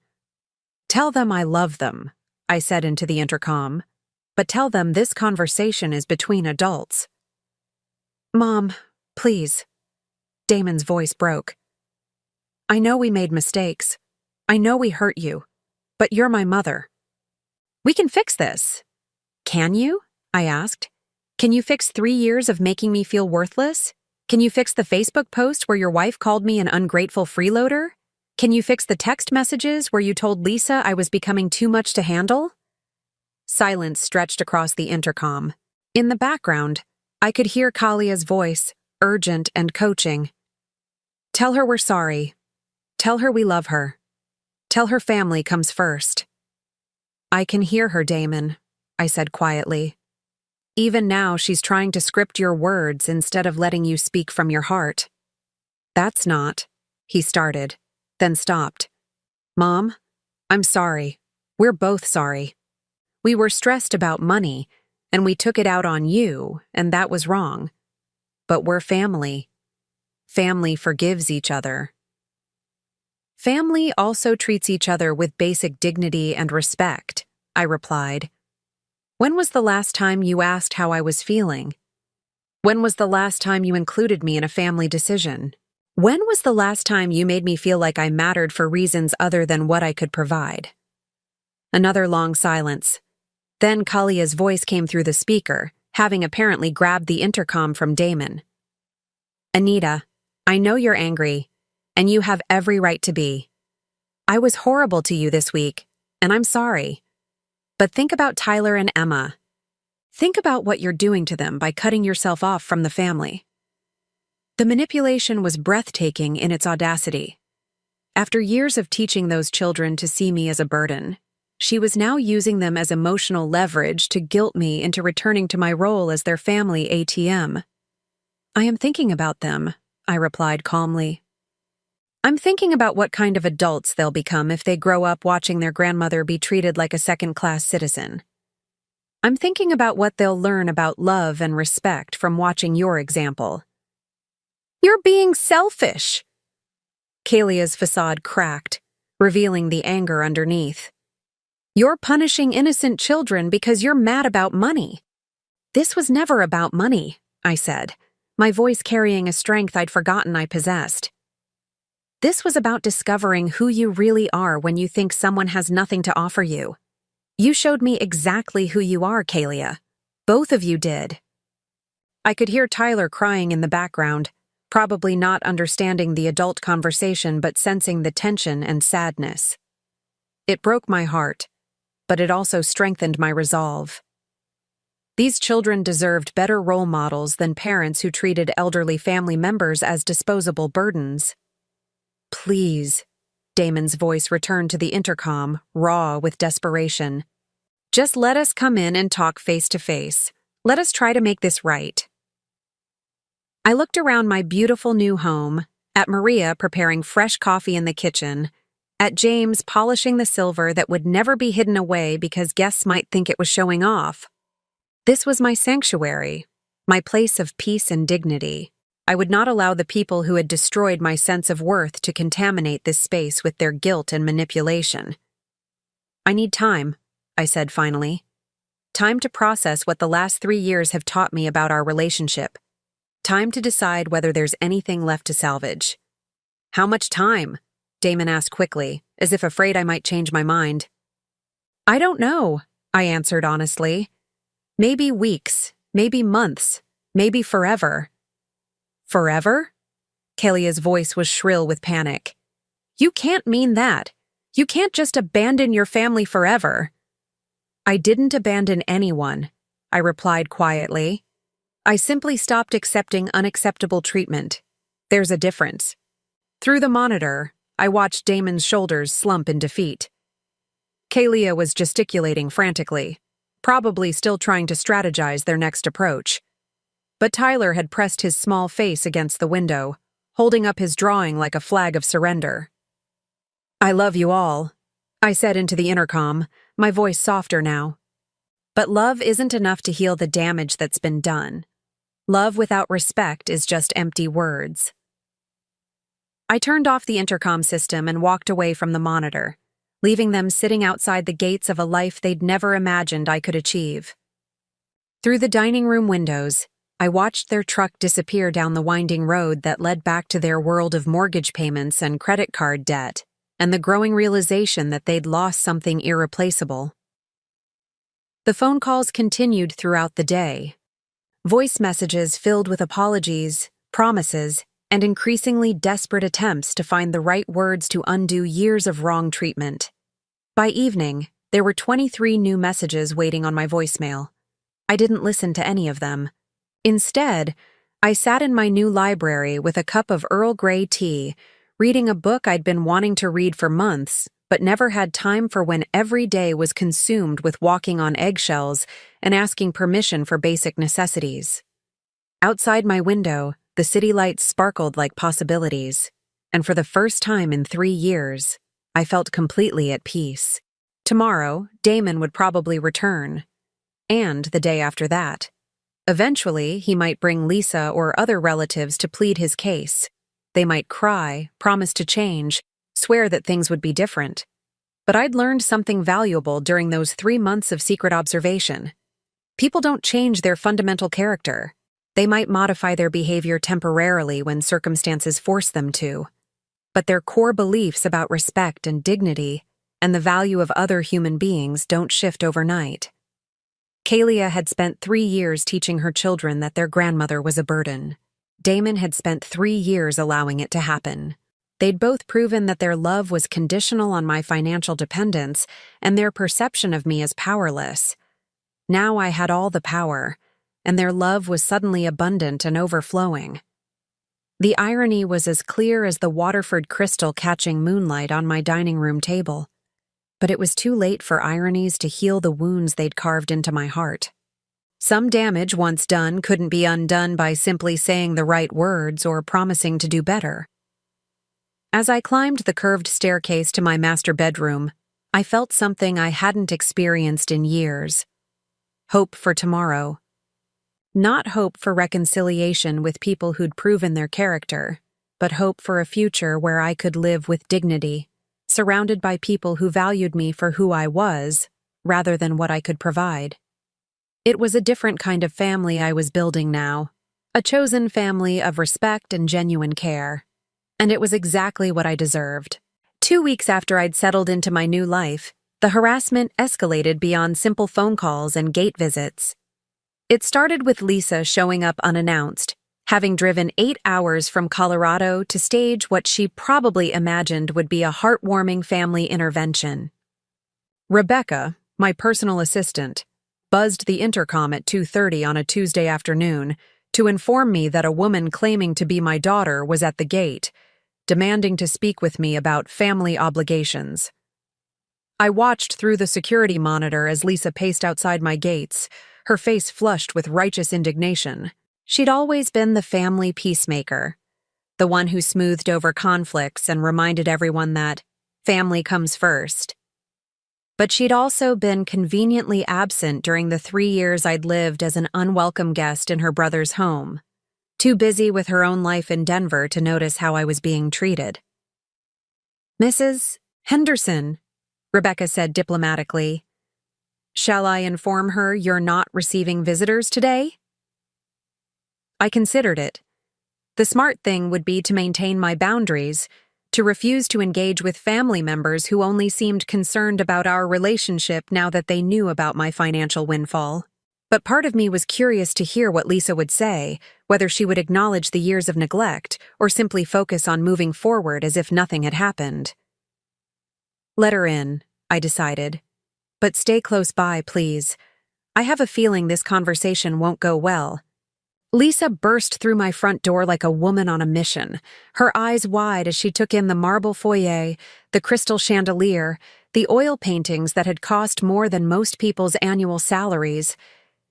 "Tell them I love them," I said into the intercom, "but tell them this conversation is between adults." Mom, please. Damon's voice broke. I know we made mistakes. I know we hurt you. But you're my mother. We can fix this. Can you? I asked. Can you fix 3 years of making me feel worthless? Can you fix the Facebook post where your wife called me an ungrateful freeloader? Can you fix the text messages where you told Lisa I was becoming too much to handle? Silence stretched across the intercom. In the background, I could hear Kalia's voice, urgent and coaching. Tell her we're sorry. Tell her we love her. Tell her family comes first. I can hear her, Damon, I said quietly. Even now she's trying to script your words instead of letting you speak from your heart. That's not, he started, then stopped. Mom, I'm sorry. We're both sorry. We were stressed about money, and we took it out on you, and that was wrong. But we're family. Family forgives each other. Family also treats each other with basic dignity and respect, I replied. When was the last time you asked how I was feeling? When was the last time you included me in a family decision? When was the last time you made me feel like I mattered for reasons other than what I could provide? Another long silence. Then Kalia's voice came through the speaker, having apparently grabbed the intercom from Damon. Anita, I know you're angry, and you have every right to be. I was horrible to you this week, and I'm sorry. But think about Tyler and Emma. Think about what you're doing to them by cutting yourself off from the family. The manipulation was breathtaking in its audacity. After years of teaching those children to see me as a burden, she was now using them as emotional leverage to guilt me into returning to my role as their family ATM. I am thinking about them, I replied calmly. I'm thinking about what kind of adults they'll become if they grow up watching their grandmother be treated like a second-class citizen. I'm thinking about what they'll learn about love and respect from watching your example. You're being selfish! Kalia's facade cracked, revealing the anger underneath. You're punishing innocent children because you're mad about money. This was never about money, I said, my voice carrying a strength I'd forgotten I possessed. This was about discovering who you really are when you think someone has nothing to offer you. You showed me exactly who you are, Kalia. Both of you did. I could hear Tyler crying in the background, probably not understanding the adult conversation but sensing the tension and sadness. It broke my heart, but it also strengthened my resolve. These children deserved better role models than parents who treated elderly family members as disposable burdens. Please, Damon's voice returned to the intercom, raw with desperation. Just let us come in and talk face to face. Let us try to make this right. I looked around my beautiful new home, at Maria preparing fresh coffee in the kitchen, at James polishing the silver that would never be hidden away because guests might think it was showing off. This was my sanctuary, my place of peace and dignity. I would not allow the people who had destroyed my sense of worth to contaminate this space with their guilt and manipulation. I need time, I said finally. Time to process what the last 3 years have taught me about our relationship. Time to decide whether there's anything left to salvage. How much time? Damon asked quickly, as if afraid I might change my mind. I don't know, I answered honestly. Maybe weeks, maybe months, maybe forever. Forever? Kalia's voice was shrill with panic. You can't mean that. You can't just abandon your family forever. I didn't abandon anyone, I replied quietly. I simply stopped accepting unacceptable treatment. There's a difference. Through the monitor, I watched Damon's shoulders slump in defeat. Kalia was gesticulating frantically, probably still trying to strategize their next approach. But Tyler had pressed his small face against the window, holding up his drawing like a flag of surrender. I love you all, I said into the intercom, my voice softer now. But love isn't enough to heal the damage that's been done. Love without respect is just empty words. I turned off the intercom system and walked away from the monitor, leaving them sitting outside the gates of a life they'd never imagined I could achieve. Through the dining room windows, I watched their truck disappear down the winding road that led back to their world of mortgage payments and credit card debt, and the growing realization that they'd lost something irreplaceable. The phone calls continued throughout the day. Voice messages filled with apologies, promises, and increasingly desperate attempts to find the right words to undo years of wrong treatment. By evening, there were 23 new messages waiting on my voicemail. I didn't listen to any of them. Instead, I sat in my new library with a cup of Earl Grey tea, reading a book I'd been wanting to read for months, but never had time for when every day was consumed with walking on eggshells and asking permission for basic necessities. Outside my window, the city lights sparkled like possibilities, and for the first time in 3 years, I felt completely at peace. Tomorrow, Damon would probably return, and the day after that. Eventually, he might bring Lisa or other relatives to plead his case. They might cry, promise to change, swear that things would be different. But I'd learned something valuable during those 3 months of secret observation. People don't change their fundamental character. They might modify their behavior temporarily when circumstances force them to. But their core beliefs about respect and dignity and the value of other human beings don't shift overnight. Kalia had spent 3 years teaching her children that their grandmother was a burden. Damon had spent 3 years allowing it to happen. They'd both proven that their love was conditional on my financial dependence and their perception of me as powerless. Now I had all the power, and their love was suddenly abundant and overflowing. The irony was as clear as the Waterford crystal catching moonlight on my dining room table. But it was too late for ironies to heal the wounds they'd carved into my heart. Some damage once done couldn't be undone by simply saying the right words or promising to do better. As I climbed the curved staircase to my master bedroom, I felt something I hadn't experienced in years. Hope for tomorrow. Not hope for reconciliation with people who'd proven their character, but hope for a future where I could live with dignity, surrounded by people who valued me for who I was, rather than what I could provide. It was a different kind of family I was building now, a chosen family of respect and genuine care. And it was exactly what I deserved. 2 weeks after I'd settled into my new life, the harassment escalated beyond simple phone calls and gate visits. It started with Lisa showing up unannounced, having driven 8 hours from Colorado to stage what she probably imagined would be a heartwarming family intervention. Rebecca, my personal assistant, buzzed the intercom at 2:30 on a Tuesday afternoon to inform me that a woman claiming to be my daughter was at the gate, demanding to speak with me about family obligations. I watched through the security monitor as Lisa paced outside my gates, her face flushed with righteous indignation. She'd always been the family peacemaker, the one who smoothed over conflicts and reminded everyone that family comes first. But she'd also been conveniently absent during the 3 years I'd lived as an unwelcome guest in her brother's home, too busy with her own life in Denver to notice how I was being treated. "Mrs. Henderson," Rebecca said diplomatically, "shall I inform her you're not receiving visitors today?" I considered it. The smart thing would be to maintain my boundaries, to refuse to engage with family members who only seemed concerned about our relationship now that they knew about my financial windfall. But part of me was curious to hear what Lisa would say, whether she would acknowledge the years of neglect or simply focus on moving forward as if nothing had happened. "Let her in," I decided. "But stay close by, please. I have a feeling this conversation won't go well." Lisa burst through my front door like a woman on a mission, her eyes wide as she took in the marble foyer, the crystal chandelier, the oil paintings that had cost more than most people's annual salaries.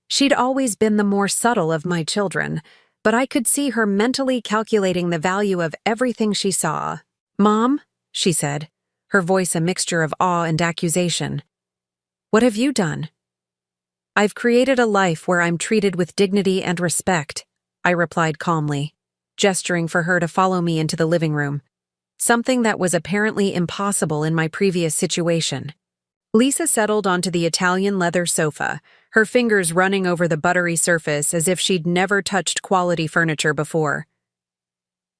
She'd always been the more subtle of my children, but I could see her mentally calculating the value of everything she saw. "Mom," she said, her voice a mixture of awe and accusation. "What have you done?" "I've created a life where I'm treated with dignity and respect," I replied calmly, gesturing for her to follow me into the living room, something that was apparently impossible in my previous situation. Lisa settled onto the Italian leather sofa, her fingers running over the buttery surface as if she'd never touched quality furniture before.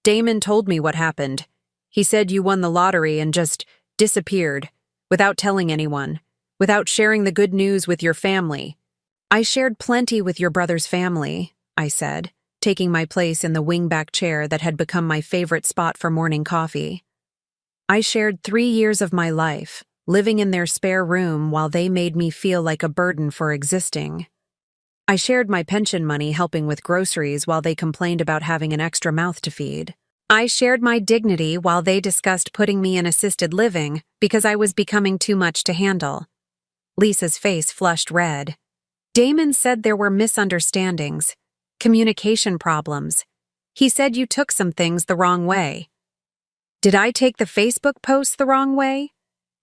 Damon told me what happened. He said you won the lottery and just disappeared, without telling anyone, without sharing the good news with your family. I shared plenty with your brother's family, I said, taking my place in the wingback chair that had become my favorite spot for morning coffee. I shared 3 years of my life, living in their spare room while they made me feel like a burden for existing. I shared my pension money helping with groceries while they complained about having an extra mouth to feed. I shared my dignity while they discussed putting me in assisted living because I was becoming too much to handle. Lisa's face flushed red. Damon said there were misunderstandings, communication problems. He said you took some things the wrong way. Did I take the Facebook posts the wrong way?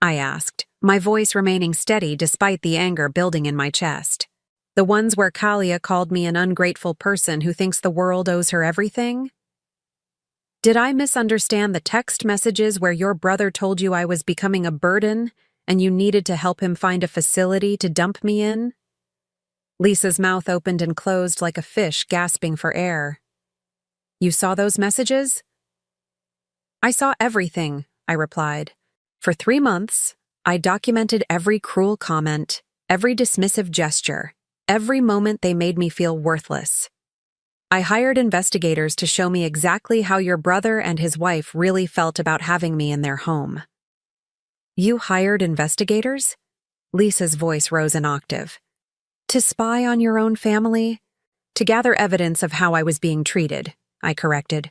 I asked, my voice remaining steady despite the anger building in my chest. The ones where Kalia called me an ungrateful person who thinks the world owes her everything? Did I misunderstand the text messages where your brother told you I was becoming a burden and you needed to help him find a facility to dump me in? Lisa's mouth opened and closed like a fish gasping for air. You saw those messages? I saw everything, I replied. For 3 months, I documented every cruel comment, every dismissive gesture, every moment they made me feel worthless. I hired investigators to show me exactly how your brother and his wife really felt about having me in their home. You hired investigators? Lisa's voice rose an octave. To spy on your own family? To gather evidence of how I was being treated, I corrected.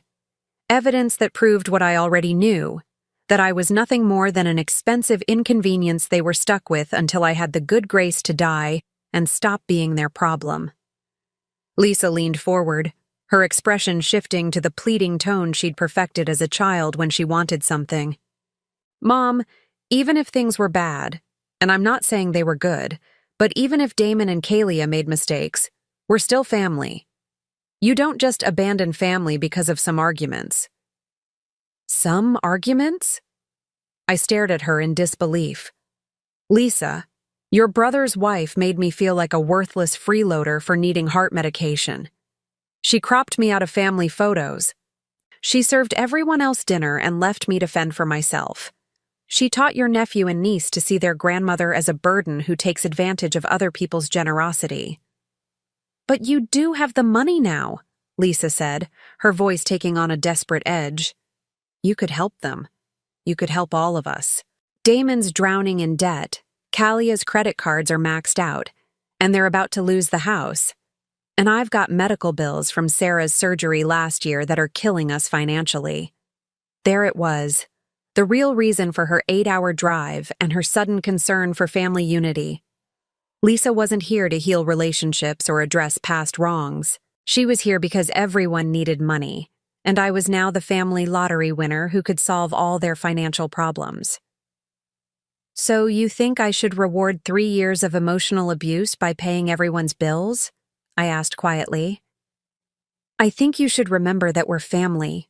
Evidence that proved what I already knew, that I was nothing more than an expensive inconvenience they were stuck with until I had the good grace to die and stop being their problem. Lisa leaned forward, her expression shifting to the pleading tone she'd perfected as a child when she wanted something. Mom, even if things were bad, and I'm not saying they were good, but even if Damon and Kalia made mistakes, we're still family. You don't just abandon family because of some arguments. Some arguments? I stared at her in disbelief. Lisa, your brother's wife made me feel like a worthless freeloader for needing heart medication. She cropped me out of family photos. She served everyone else dinner and left me to fend for myself. She taught your nephew and niece to see their grandmother as a burden who takes advantage of other people's generosity. But you do have the money now, Lisa said, her voice taking on a desperate edge. You could help them. You could help all of us. Damon's drowning in debt. Kalia's credit cards are maxed out, and they're about to lose the house. And I've got medical bills from Sarah's surgery last year that are killing us financially. There it was, the real reason for her 8-hour drive and her sudden concern for family unity. Lisa wasn't here to heal relationships or address past wrongs. She was here because everyone needed money, and I was now the family lottery winner who could solve all their financial problems. So you think I should reward 3 years of emotional abuse by paying everyone's bills? I asked quietly. I think you should remember that we're family,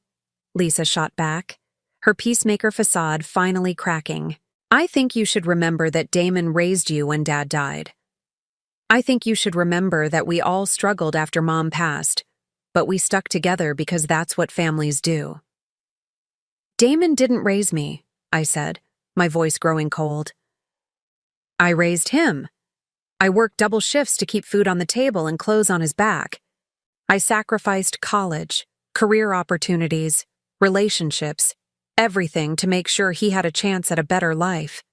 Lisa shot back, her peacemaker facade finally cracking. I think you should remember that Damon raised you when Dad died. I think you should remember that we all struggled after Mom passed, but we stuck together because that's what families do. Damon didn't raise me, I said, my voice growing cold. I raised him. I worked double shifts to keep food on the table and clothes on his back. I sacrificed college, career opportunities, relationships, everything to make sure he had a chance at a better life.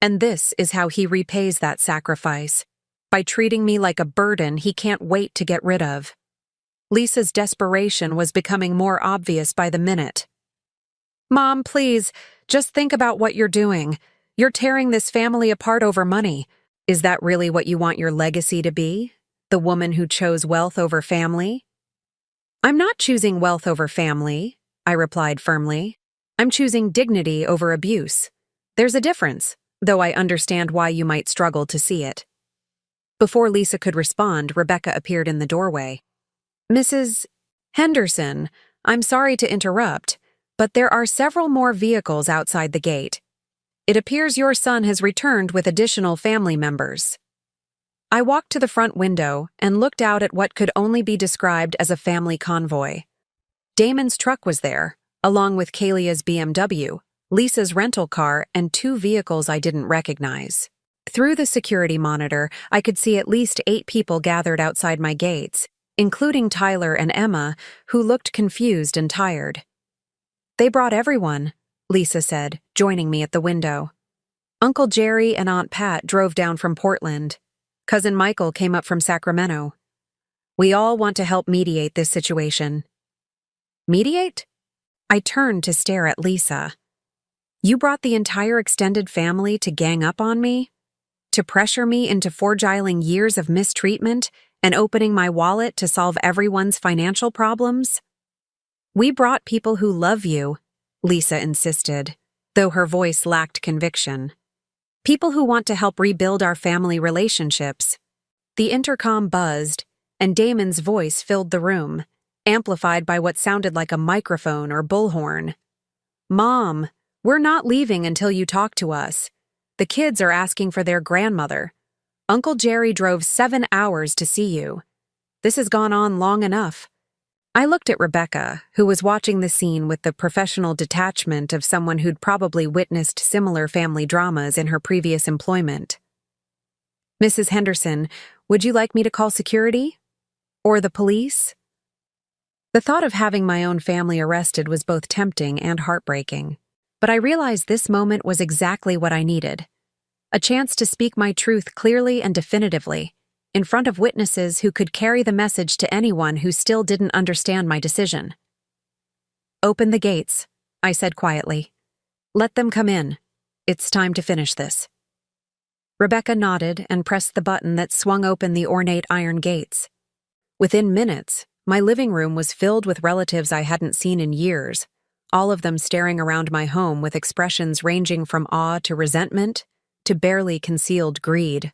And this is how he repays that sacrifice, by treating me like a burden he can't wait to get rid of. Lisa's desperation was becoming more obvious by the minute. Mom, please, just think about what you're doing. You're tearing this family apart over money. Is that really what you want your legacy to be? The woman who chose wealth over family? I'm not choosing wealth over family, I replied firmly. I'm choosing dignity over abuse. There's a difference, though I understand why you might struggle to see it. Before Lisa could respond, Rebecca appeared in the doorway. Mrs. Henderson, I'm sorry to interrupt, but there are several more vehicles outside the gate. It appears your son has returned with additional family members. I walked to the front window and looked out at what could only be described as a family convoy. Damon's truck was there, along with Kalia's BMW, Lisa's rental car, and two vehicles I didn't recognize. Through the security monitor, I could see at least 8 people gathered outside my gates, including Tyler and Emma, who looked confused and tired. "They brought everyone," Lisa said, joining me at the window. "Uncle Jerry and Aunt Pat drove down from Portland. Cousin Michael came up from Sacramento. We all want to help mediate this situation." "Mediate?" I turned to stare at Lisa. "You brought the entire extended family to gang up on me? To pressure me into foregiling years of mistreatment and opening my wallet to solve everyone's financial problems?" "We brought people who love you," Lisa insisted, though her voice lacked conviction. "People who want to help rebuild our family relationships." The intercom buzzed, and Damon's voice filled the room, amplified by what sounded like a microphone or bullhorn. "Mom, we're not leaving until you talk to us. The kids are asking for their grandmother. Uncle Jerry drove 7 hours to see you. This has gone on long enough." I looked at Rebecca, who was watching the scene with the professional detachment of someone who'd probably witnessed similar family dramas in her previous employment. "Mrs. Henderson, would you like me to call security? Or the police?" The thought of having my own family arrested was both tempting and heartbreaking, but I realized this moment was exactly what I needed. A chance to speak my truth clearly and definitively, in front of witnesses who could carry the message to anyone who still didn't understand my decision. "Open the gates," I said quietly. "Let them come in. It's time to finish this." Rebecca nodded and pressed the button that swung open the ornate iron gates. Within minutes, my living room was filled with relatives I hadn't seen in years, all of them staring around my home with expressions ranging from awe to resentment to barely concealed greed.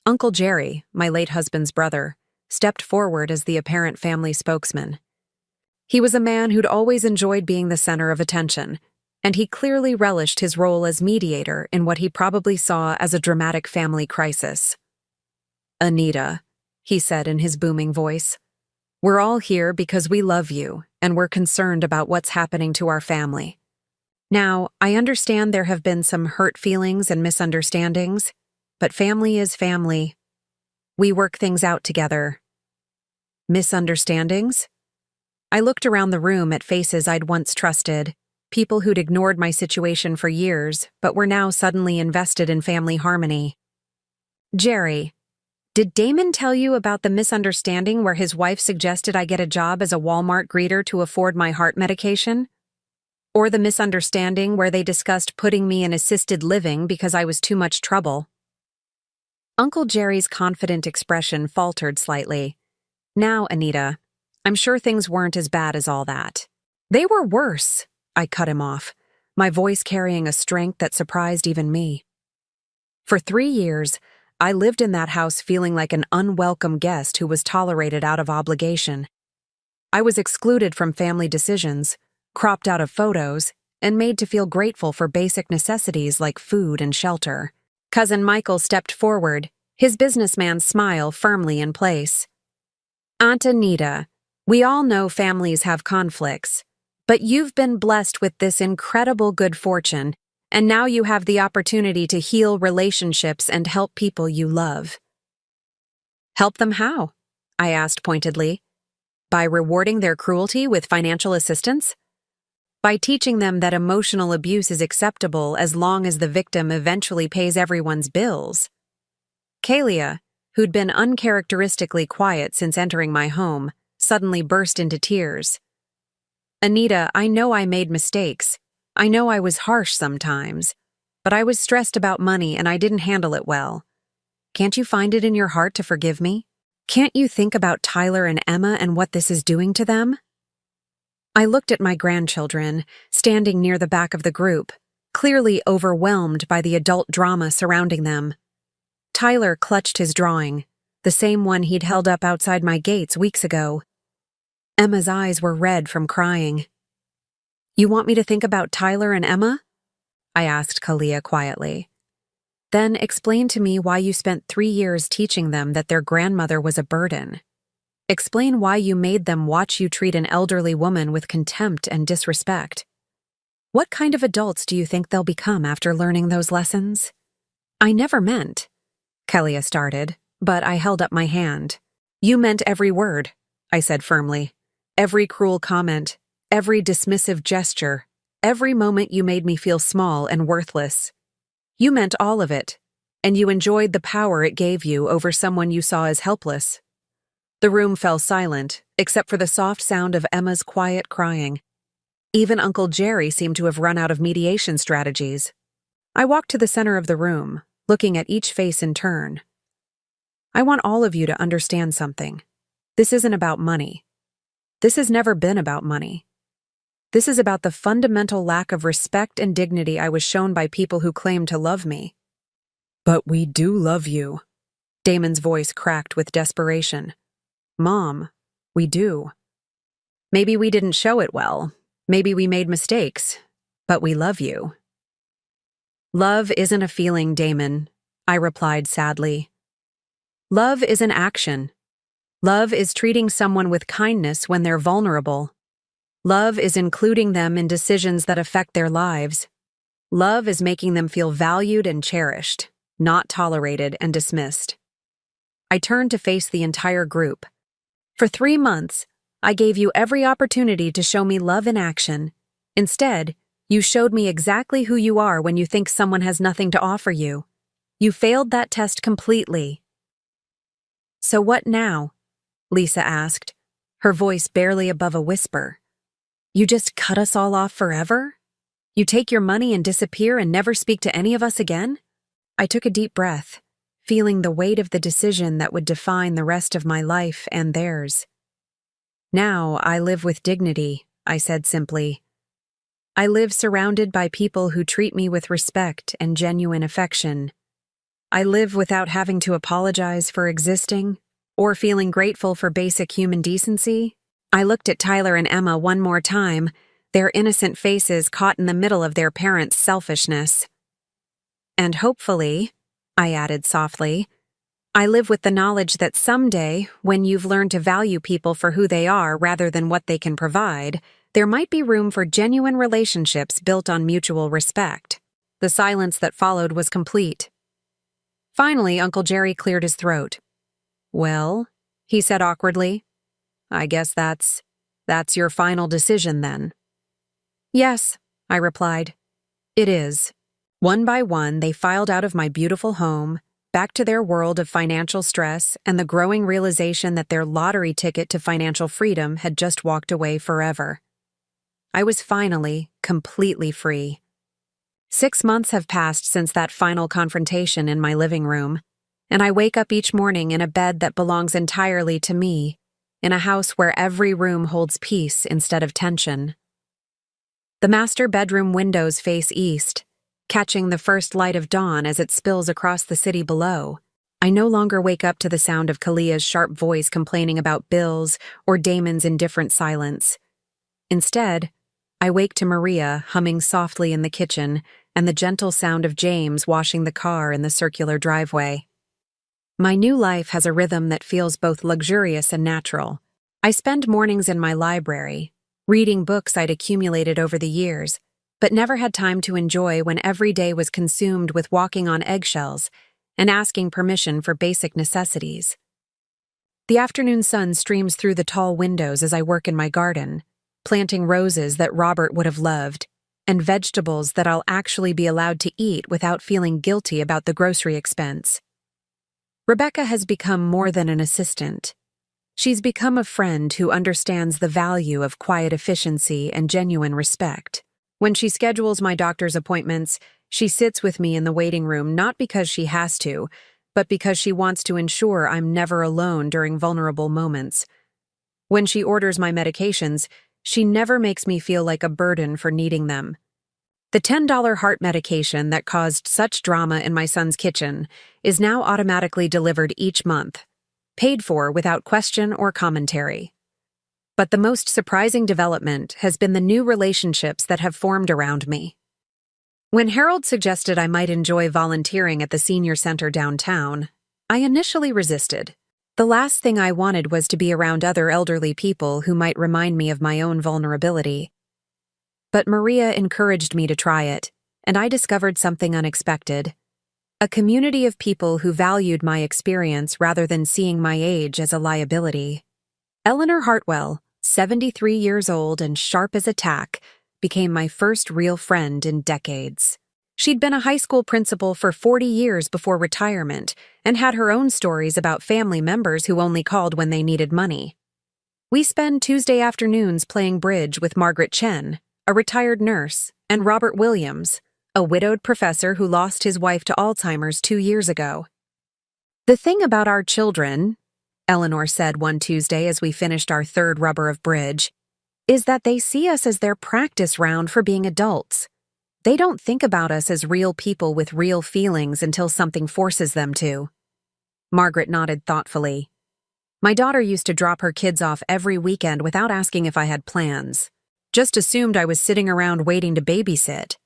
Uncle Jerry, my late husband's brother, stepped forward as the apparent family spokesman. He was a man who'd always enjoyed being the center of attention, and he clearly relished his role as mediator in what he probably saw as a dramatic family crisis. "Anita," he said in his booming voice, "we're all here because we love you, and we're concerned about what's happening to our family. Now, I understand there have been some hurt feelings and misunderstandings, but family is family. We work things out together." "Misunderstandings?" I looked around the room at faces I'd once trusted, people who'd ignored my situation for years, but were now suddenly invested in family harmony. "Jerry, did Damon tell you about the misunderstanding where his wife suggested I get a job as a Walmart greeter to afford my heart medication? Or the misunderstanding where they discussed putting me in assisted living because I was too much trouble?" Uncle Jerry's confident expression faltered slightly. "Now, Anita, I'm sure things weren't as bad as all that." "They were worse," I cut him off, my voice carrying a strength that surprised even me. "For 3 years, I lived in that house feeling like an unwelcome guest who was tolerated out of obligation. I was excluded from family decisions, cropped out of photos, and made to feel grateful for basic necessities like food and shelter." Cousin Michael stepped forward, his businessman smile firmly in place. "Aunt Anita, we all know families have conflicts, but you've been blessed with this incredible good fortune, and now you have the opportunity to heal relationships and help people you love." "Help them how?" I asked pointedly. "By rewarding their cruelty with financial assistance? By teaching them that emotional abuse is acceptable as long as the victim eventually pays everyone's bills?" Kalia, who'd been uncharacteristically quiet since entering my home, suddenly burst into tears. "Anita, I know I made mistakes. I know I was harsh sometimes. But I was stressed about money and I didn't handle it well. Can't you find it in your heart to forgive me? Can't you think about Tyler and Emma and what this is doing to them?" I looked at my grandchildren, standing near the back of the group, clearly overwhelmed by the adult drama surrounding them. Tyler clutched his drawing, the same one he'd held up outside my gates weeks ago. Emma's eyes were red from crying. "You want me to think about Tyler and Emma?" I asked Kalia quietly. Then explain to me why you spent 3 years teaching them that their grandmother was a burden. Explain why you made them watch you treat an elderly woman with contempt and disrespect. What kind of adults do you think they'll become after learning those lessons? I never meant, Kelia started, but I held up my hand. You meant every word, I said firmly. Every cruel comment, every dismissive gesture, every moment you made me feel small and worthless. You meant all of it, and you enjoyed the power it gave you over someone you saw as helpless. The room fell silent, except for the soft sound of Emma's quiet crying. Even Uncle Jerry seemed to have run out of mediation strategies. I walked to the center of the room, looking at each face in turn. I want all of you to understand something. This isn't about money. This has never been about money. This is about the fundamental lack of respect and dignity I was shown by people who claim to love me. But we do love you. Damon's voice cracked with desperation. Mom, we do. Maybe we didn't show it well. Maybe we made mistakes. But we love you. Love isn't a feeling, Damon, I replied sadly. Love is an action. Love is treating someone with kindness when they're vulnerable. Love is including them in decisions that affect their lives. Love is making them feel valued and cherished, not tolerated and dismissed. I turned to face the entire group. For 3 months, I gave you every opportunity to show me love in action. Instead, you showed me exactly who you are when you think someone has nothing to offer you. You failed that test completely. So what now? Lisa asked, her voice barely above a whisper. You just cut us all off forever? You take your money and disappear and never speak to any of us again? I took a deep breath, feeling the weight of the decision that would define the rest of my life and theirs. Now I live with dignity, I said simply. I live surrounded by people who treat me with respect and genuine affection. I live without having to apologize for existing or feeling grateful for basic human decency. I looked at Tyler and Emma one more time, their innocent faces caught in the middle of their parents' selfishness. And hopefully, I added softly, I live with the knowledge that someday, when you've learned to value people for who they are rather than what they can provide, there might be room for genuine relationships built on mutual respect. The silence that followed was complete. Finally, Uncle Jerry cleared his throat. Well, he said awkwardly, I guess that's your final decision then. Yes, I replied. It is. One by one, they filed out of my beautiful home, back to their world of financial stress and the growing realization that their lottery ticket to financial freedom had just walked away forever. I was finally, completely free. 6 months have passed since that final confrontation in my living room, and I wake up each morning in a bed that belongs entirely to me, in a house where every room holds peace instead of tension. The master bedroom windows face east, catching the first light of dawn as it spills across the city below. I no longer wake up to the sound of Kalia's sharp voice complaining about bills or Damon's indifferent silence. Instead, I wake to Maria humming softly in the kitchen and the gentle sound of James washing the car in the circular driveway. My new life has a rhythm that feels both luxurious and natural. I spend mornings in my library, reading books I'd accumulated over the years, but never had time to enjoy when every day was consumed with walking on eggshells and asking permission for basic necessities. The afternoon sun streams through the tall windows as I work in my garden, planting roses that Robert would have loved, and vegetables that I'll actually be allowed to eat without feeling guilty about the grocery expense. Rebecca has become more than an assistant. She's become a friend who understands the value of quiet efficiency and genuine respect. When she schedules my doctor's appointments, she sits with me in the waiting room not because she has to, but because she wants to ensure I'm never alone during vulnerable moments. When she orders my medications, she never makes me feel like a burden for needing them. The $10 heart medication that caused such drama in my son's kitchen is now automatically delivered each month, paid for without question or commentary. But the most surprising development has been the new relationships that have formed around me. When Harold suggested I might enjoy volunteering at the senior center downtown, I initially resisted. The last thing I wanted was to be around other elderly people who might remind me of my own vulnerability. But Maria encouraged me to try it, and I discovered something unexpected. A community of people who valued my experience rather than seeing my age as a liability. Eleanor Hartwell, 73 years old and sharp as a tack, became my first real friend in decades. She'd been a high school principal for 40 years before retirement and had her own stories about family members who only called when they needed money. We spend Tuesday afternoons playing bridge with Margaret Chen, a retired nurse, and Robert Williams, a widowed professor who lost his wife to Alzheimer's 2 years ago. "The thing about our children," Eleanor said one Tuesday as we finished our third rubber of bridge, "is that they see us as their practice round for being adults. They don't think about us as real people with real feelings until something forces them to." Margaret nodded thoughtfully. "My daughter used to drop her kids off every weekend without asking if I had plans. Just assumed I was sitting around waiting to babysit.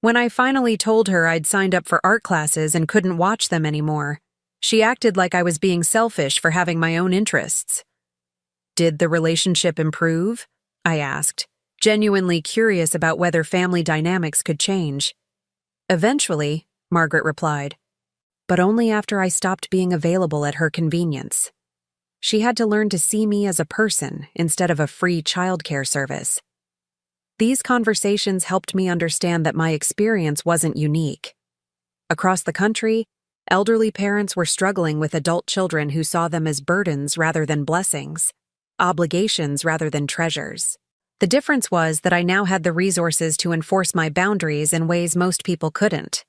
When I finally told her I'd signed up for art classes and couldn't watch them anymore, she acted like I was being selfish for having my own interests." "Did the relationship improve?" I asked, genuinely curious about whether family dynamics could change. "Eventually," Margaret replied, "but only after I stopped being available at her convenience. She had to learn to see me as a person instead of a free childcare service." These conversations helped me understand that my experience wasn't unique. Across the country, elderly parents were struggling with adult children who saw them as burdens rather than blessings, obligations rather than treasures. The difference was that I now had the resources to enforce my boundaries in ways most people couldn't.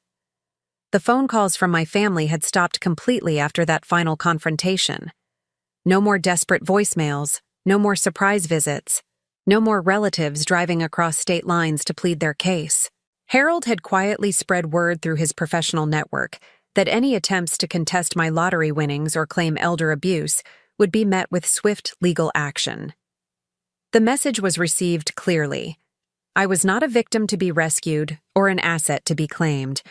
The phone calls from my family had stopped completely after that final confrontation. No more desperate voicemails, no more surprise visits, no more relatives driving across state lines to plead their case. Harold had quietly spread word through his professional network that any attempts to contest my lottery winnings or claim elder abuse would be met with swift legal action. The message was received clearly. I was not a victim to be rescued or an asset to be claimed,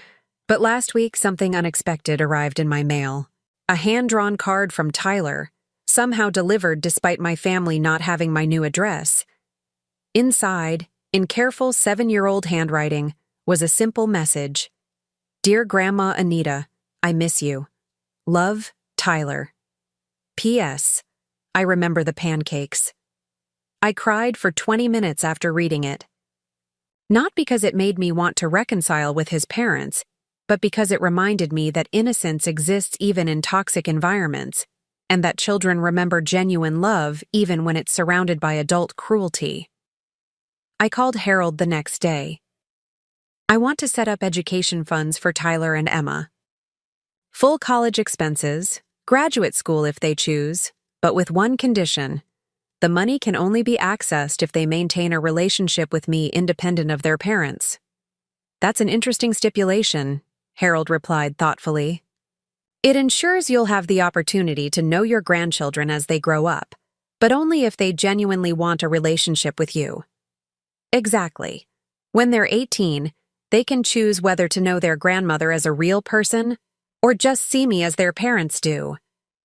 but last week something unexpected arrived in my mail. A hand-drawn card from Tyler, somehow delivered despite my family not having my new address. Inside, in careful 7-year-old handwriting, was a simple message. "Dear Grandma Anita, I miss you. Love, Tyler. P.S. I remember the pancakes." I cried for 20 minutes after reading it. Not because it made me want to reconcile with his parents, but because it reminded me that innocence exists even in toxic environments, and that children remember genuine love even when it's surrounded by adult cruelty. I called Harold the next day. "I want to set up education funds for Tyler and Emma. Full college expenses, graduate school if they choose, but with one condition. The money can only be accessed if they maintain a relationship with me independent of their parents." "That's an interesting stipulation," Harold replied thoughtfully. "It ensures you'll have the opportunity to know your grandchildren as they grow up, but only if they genuinely want a relationship with you." Exactly. When they're 18, they can choose whether to know their grandmother as a real person or just see me as their parents do,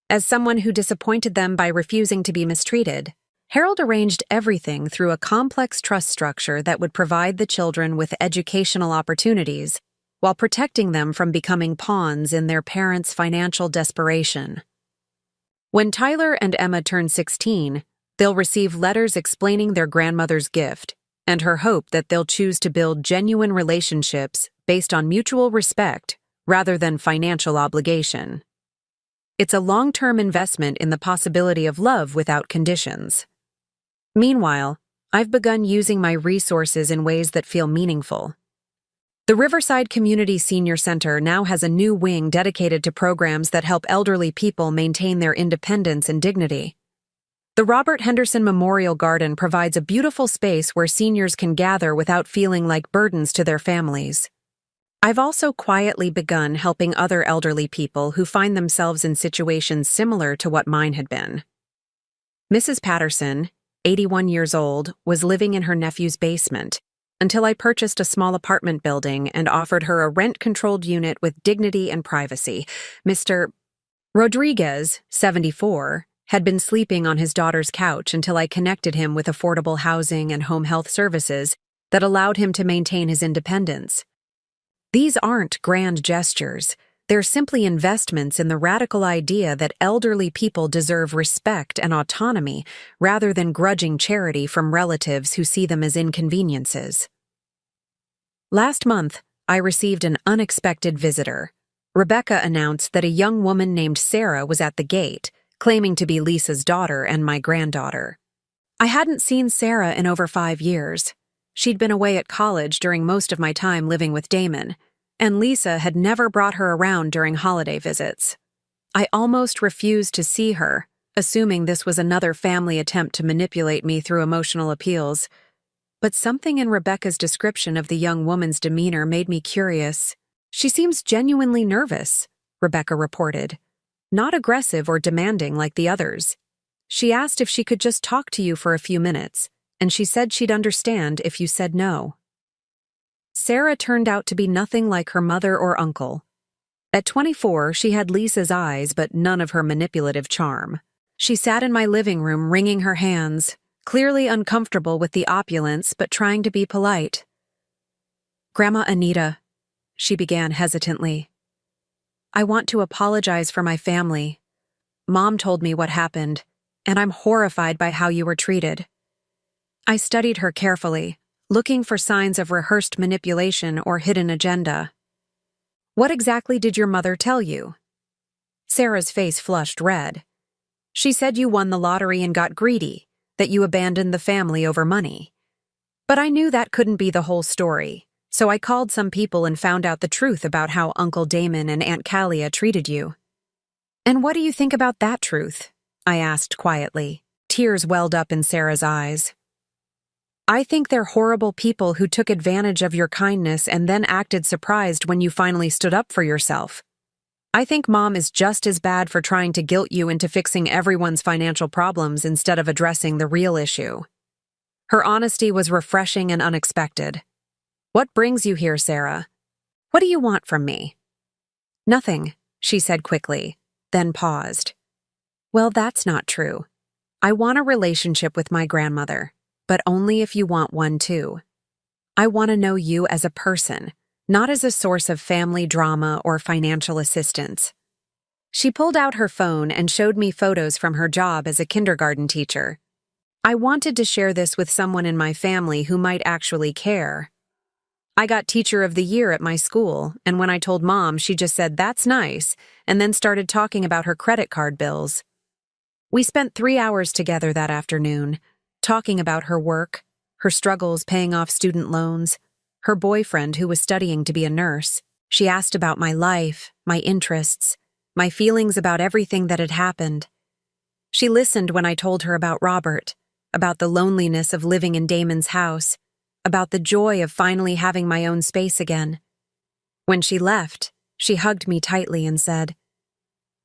as someone who disappointed them by refusing to be mistreated. Harold arranged everything through a complex trust structure that would provide the children with educational opportunities while protecting them from becoming pawns in their parents' financial desperation. When Tyler and Emma turn 16, they'll receive letters explaining their grandmother's gift and her hope that they'll choose to build genuine relationships based on mutual respect rather than financial obligation. It's a long-term investment in the possibility of love without conditions. Meanwhile, I've begun using my resources in ways that feel meaningful. The Riverside Community Senior Center now has a new wing dedicated to programs that help elderly people maintain their independence and dignity. The Robert Henderson Memorial Garden provides a beautiful space where seniors can gather without feeling like burdens to their families. I've also quietly begun helping other elderly people who find themselves in situations similar to what mine had been. Mrs. Patterson, 81 years old, was living in her nephew's basement, until I purchased a small apartment building and offered her a rent-controlled unit with dignity and privacy. Mr. Rodriguez, 74, had been sleeping on his daughter's couch until I connected him with affordable housing and home health services that allowed him to maintain his independence. These aren't grand gestures. They're simply investments in the radical idea that elderly people deserve respect and autonomy rather than grudging charity from relatives who see them as inconveniences. Last month, I received an unexpected visitor. Rebecca announced that a young woman named Sarah was at the gate, claiming to be Lisa's daughter and my granddaughter. I hadn't seen Sarah in over 5 years. She'd been away at college during most of my time living with Damon, and Lisa had never brought her around during holiday visits. I almost refused to see her, assuming this was another family attempt to manipulate me through emotional appeals. But something in Rebecca's description of the young woman's demeanor made me curious. "She seems genuinely nervous," Rebecca reported. "Not aggressive or demanding like the others. She asked if she could just talk to you for a few minutes, and she said she'd understand if you said no." Sarah turned out to be nothing like her mother or uncle. At 24, she had Lisa's eyes but none of her manipulative charm. She sat in my living room wringing her hands, clearly uncomfortable with the opulence but trying to be polite. "Grandma Anita," she began hesitantly, "I want to apologize for my family. Mom told me what happened, and I'm horrified by how you were treated." I studied her carefully, looking for signs of rehearsed manipulation or hidden agenda. "What exactly did your mother tell you?" Sarah's face flushed red. "She said you won the lottery and got greedy, that you abandoned the family over money. But I knew that couldn't be the whole story, so I called some people and found out the truth about how Uncle Damon and Aunt Callia treated you." "And what do you think about that truth?" I asked quietly. Tears welled up in Sarah's eyes. "I think they're horrible people who took advantage of your kindness and then acted surprised when you finally stood up for yourself. I think Mom is just as bad for trying to guilt you into fixing everyone's financial problems instead of addressing the real issue." Her honesty was refreshing and unexpected. "What brings you here, Sarah? What do you want from me?" "Nothing," she said quickly, then paused. "Well, that's not true. I want a relationship with my grandmother, but only if you want one too. I want to know you as a person, not as a source of family drama or financial assistance." She pulled out her phone and showed me photos from her job as a kindergarten teacher. I wanted to share this with someone in my family who might actually care. I got Teacher of the Year at my school, and when I told Mom, she just said, "That's nice," and then started talking about her credit card bills. We spent 3 hours together that afternoon, talking about her work, her struggles paying off student loans, her boyfriend who was studying to be a nurse. She asked about my life, my interests, my feelings about everything that had happened. She listened when I told her about Robert, about the loneliness of living in Damon's house, about the joy of finally having my own space again. When she left, she hugged me tightly and said,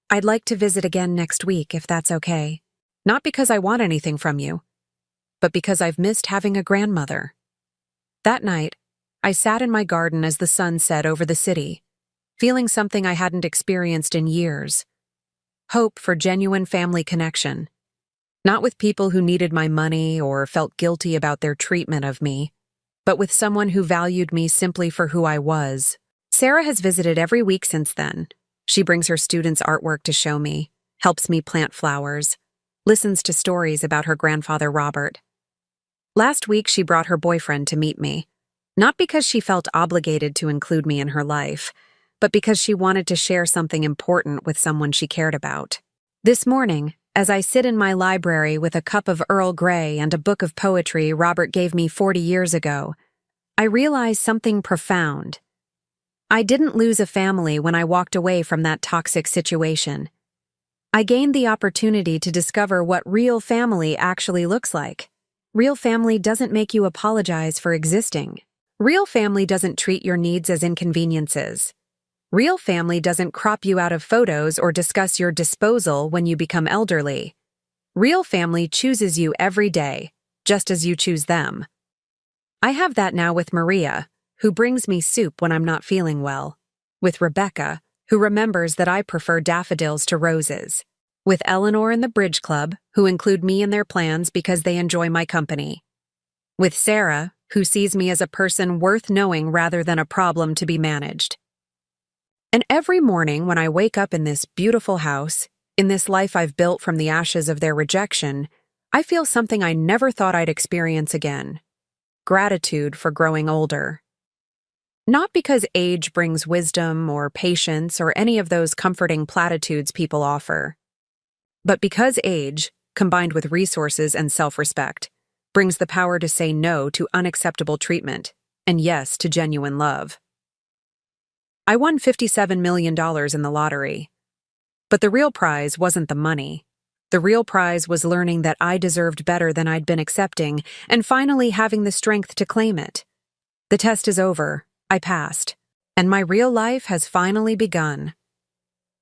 "I'd like to visit again next week if that's okay. Not because I want anything from you, but because I've missed having a grandmother." That night, I sat in my garden as the sun set over the city, feeling something I hadn't experienced in years. Hope for genuine family connection. Not with people who needed my money or felt guilty about their treatment of me, but with someone who valued me simply for who I was. Sarah has visited every week since then. She brings her students' artwork to show me, helps me plant flowers, listens to stories about her grandfather Robert. Last week, she brought her boyfriend to meet me, not because she felt obligated to include me in her life, but because she wanted to share something important with someone she cared about. This morning, as I sit in my library with a cup of Earl Grey and a book of poetry Robert gave me 40 years ago, I realize something profound. I didn't lose a family when I walked away from that toxic situation. I gained the opportunity to discover what real family actually looks like. Real family doesn't make you apologize for existing. Real family doesn't treat your needs as inconveniences. Real family doesn't crop you out of photos or discuss your disposal when you become elderly. Real family chooses you every day, just as you choose them. I have that now with Maria, who brings me soup when I'm not feeling well. With Rebecca, who remembers that I prefer daffodils to roses. With Eleanor and the Bridge Club, who include me in their plans because they enjoy my company. With Sarah, who sees me as a person worth knowing rather than a problem to be managed. And every morning when I wake up in this beautiful house, in this life I've built from the ashes of their rejection, I feel something I never thought I'd experience again. Gratitude for growing older. Not because age brings wisdom or patience or any of those comforting platitudes people offer, but because age, combined with resources and self-respect, brings the power to say no to unacceptable treatment and yes to genuine love. I won $57 million in the lottery. But the real prize wasn't the money. The real prize was learning that I deserved better than I'd been accepting and finally having the strength to claim it. The test is over. I passed. And my real life has finally begun.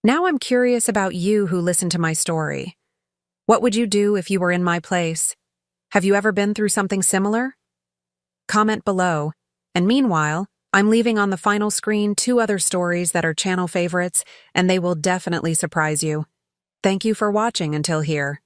Now I'm curious about you who listen to my story. What would you do if you were in my place? Have you ever been through something similar? Comment below. And meanwhile, I'm leaving on the final screen 2 other stories that are channel favorites, and they will definitely surprise you. Thank you for watching until here.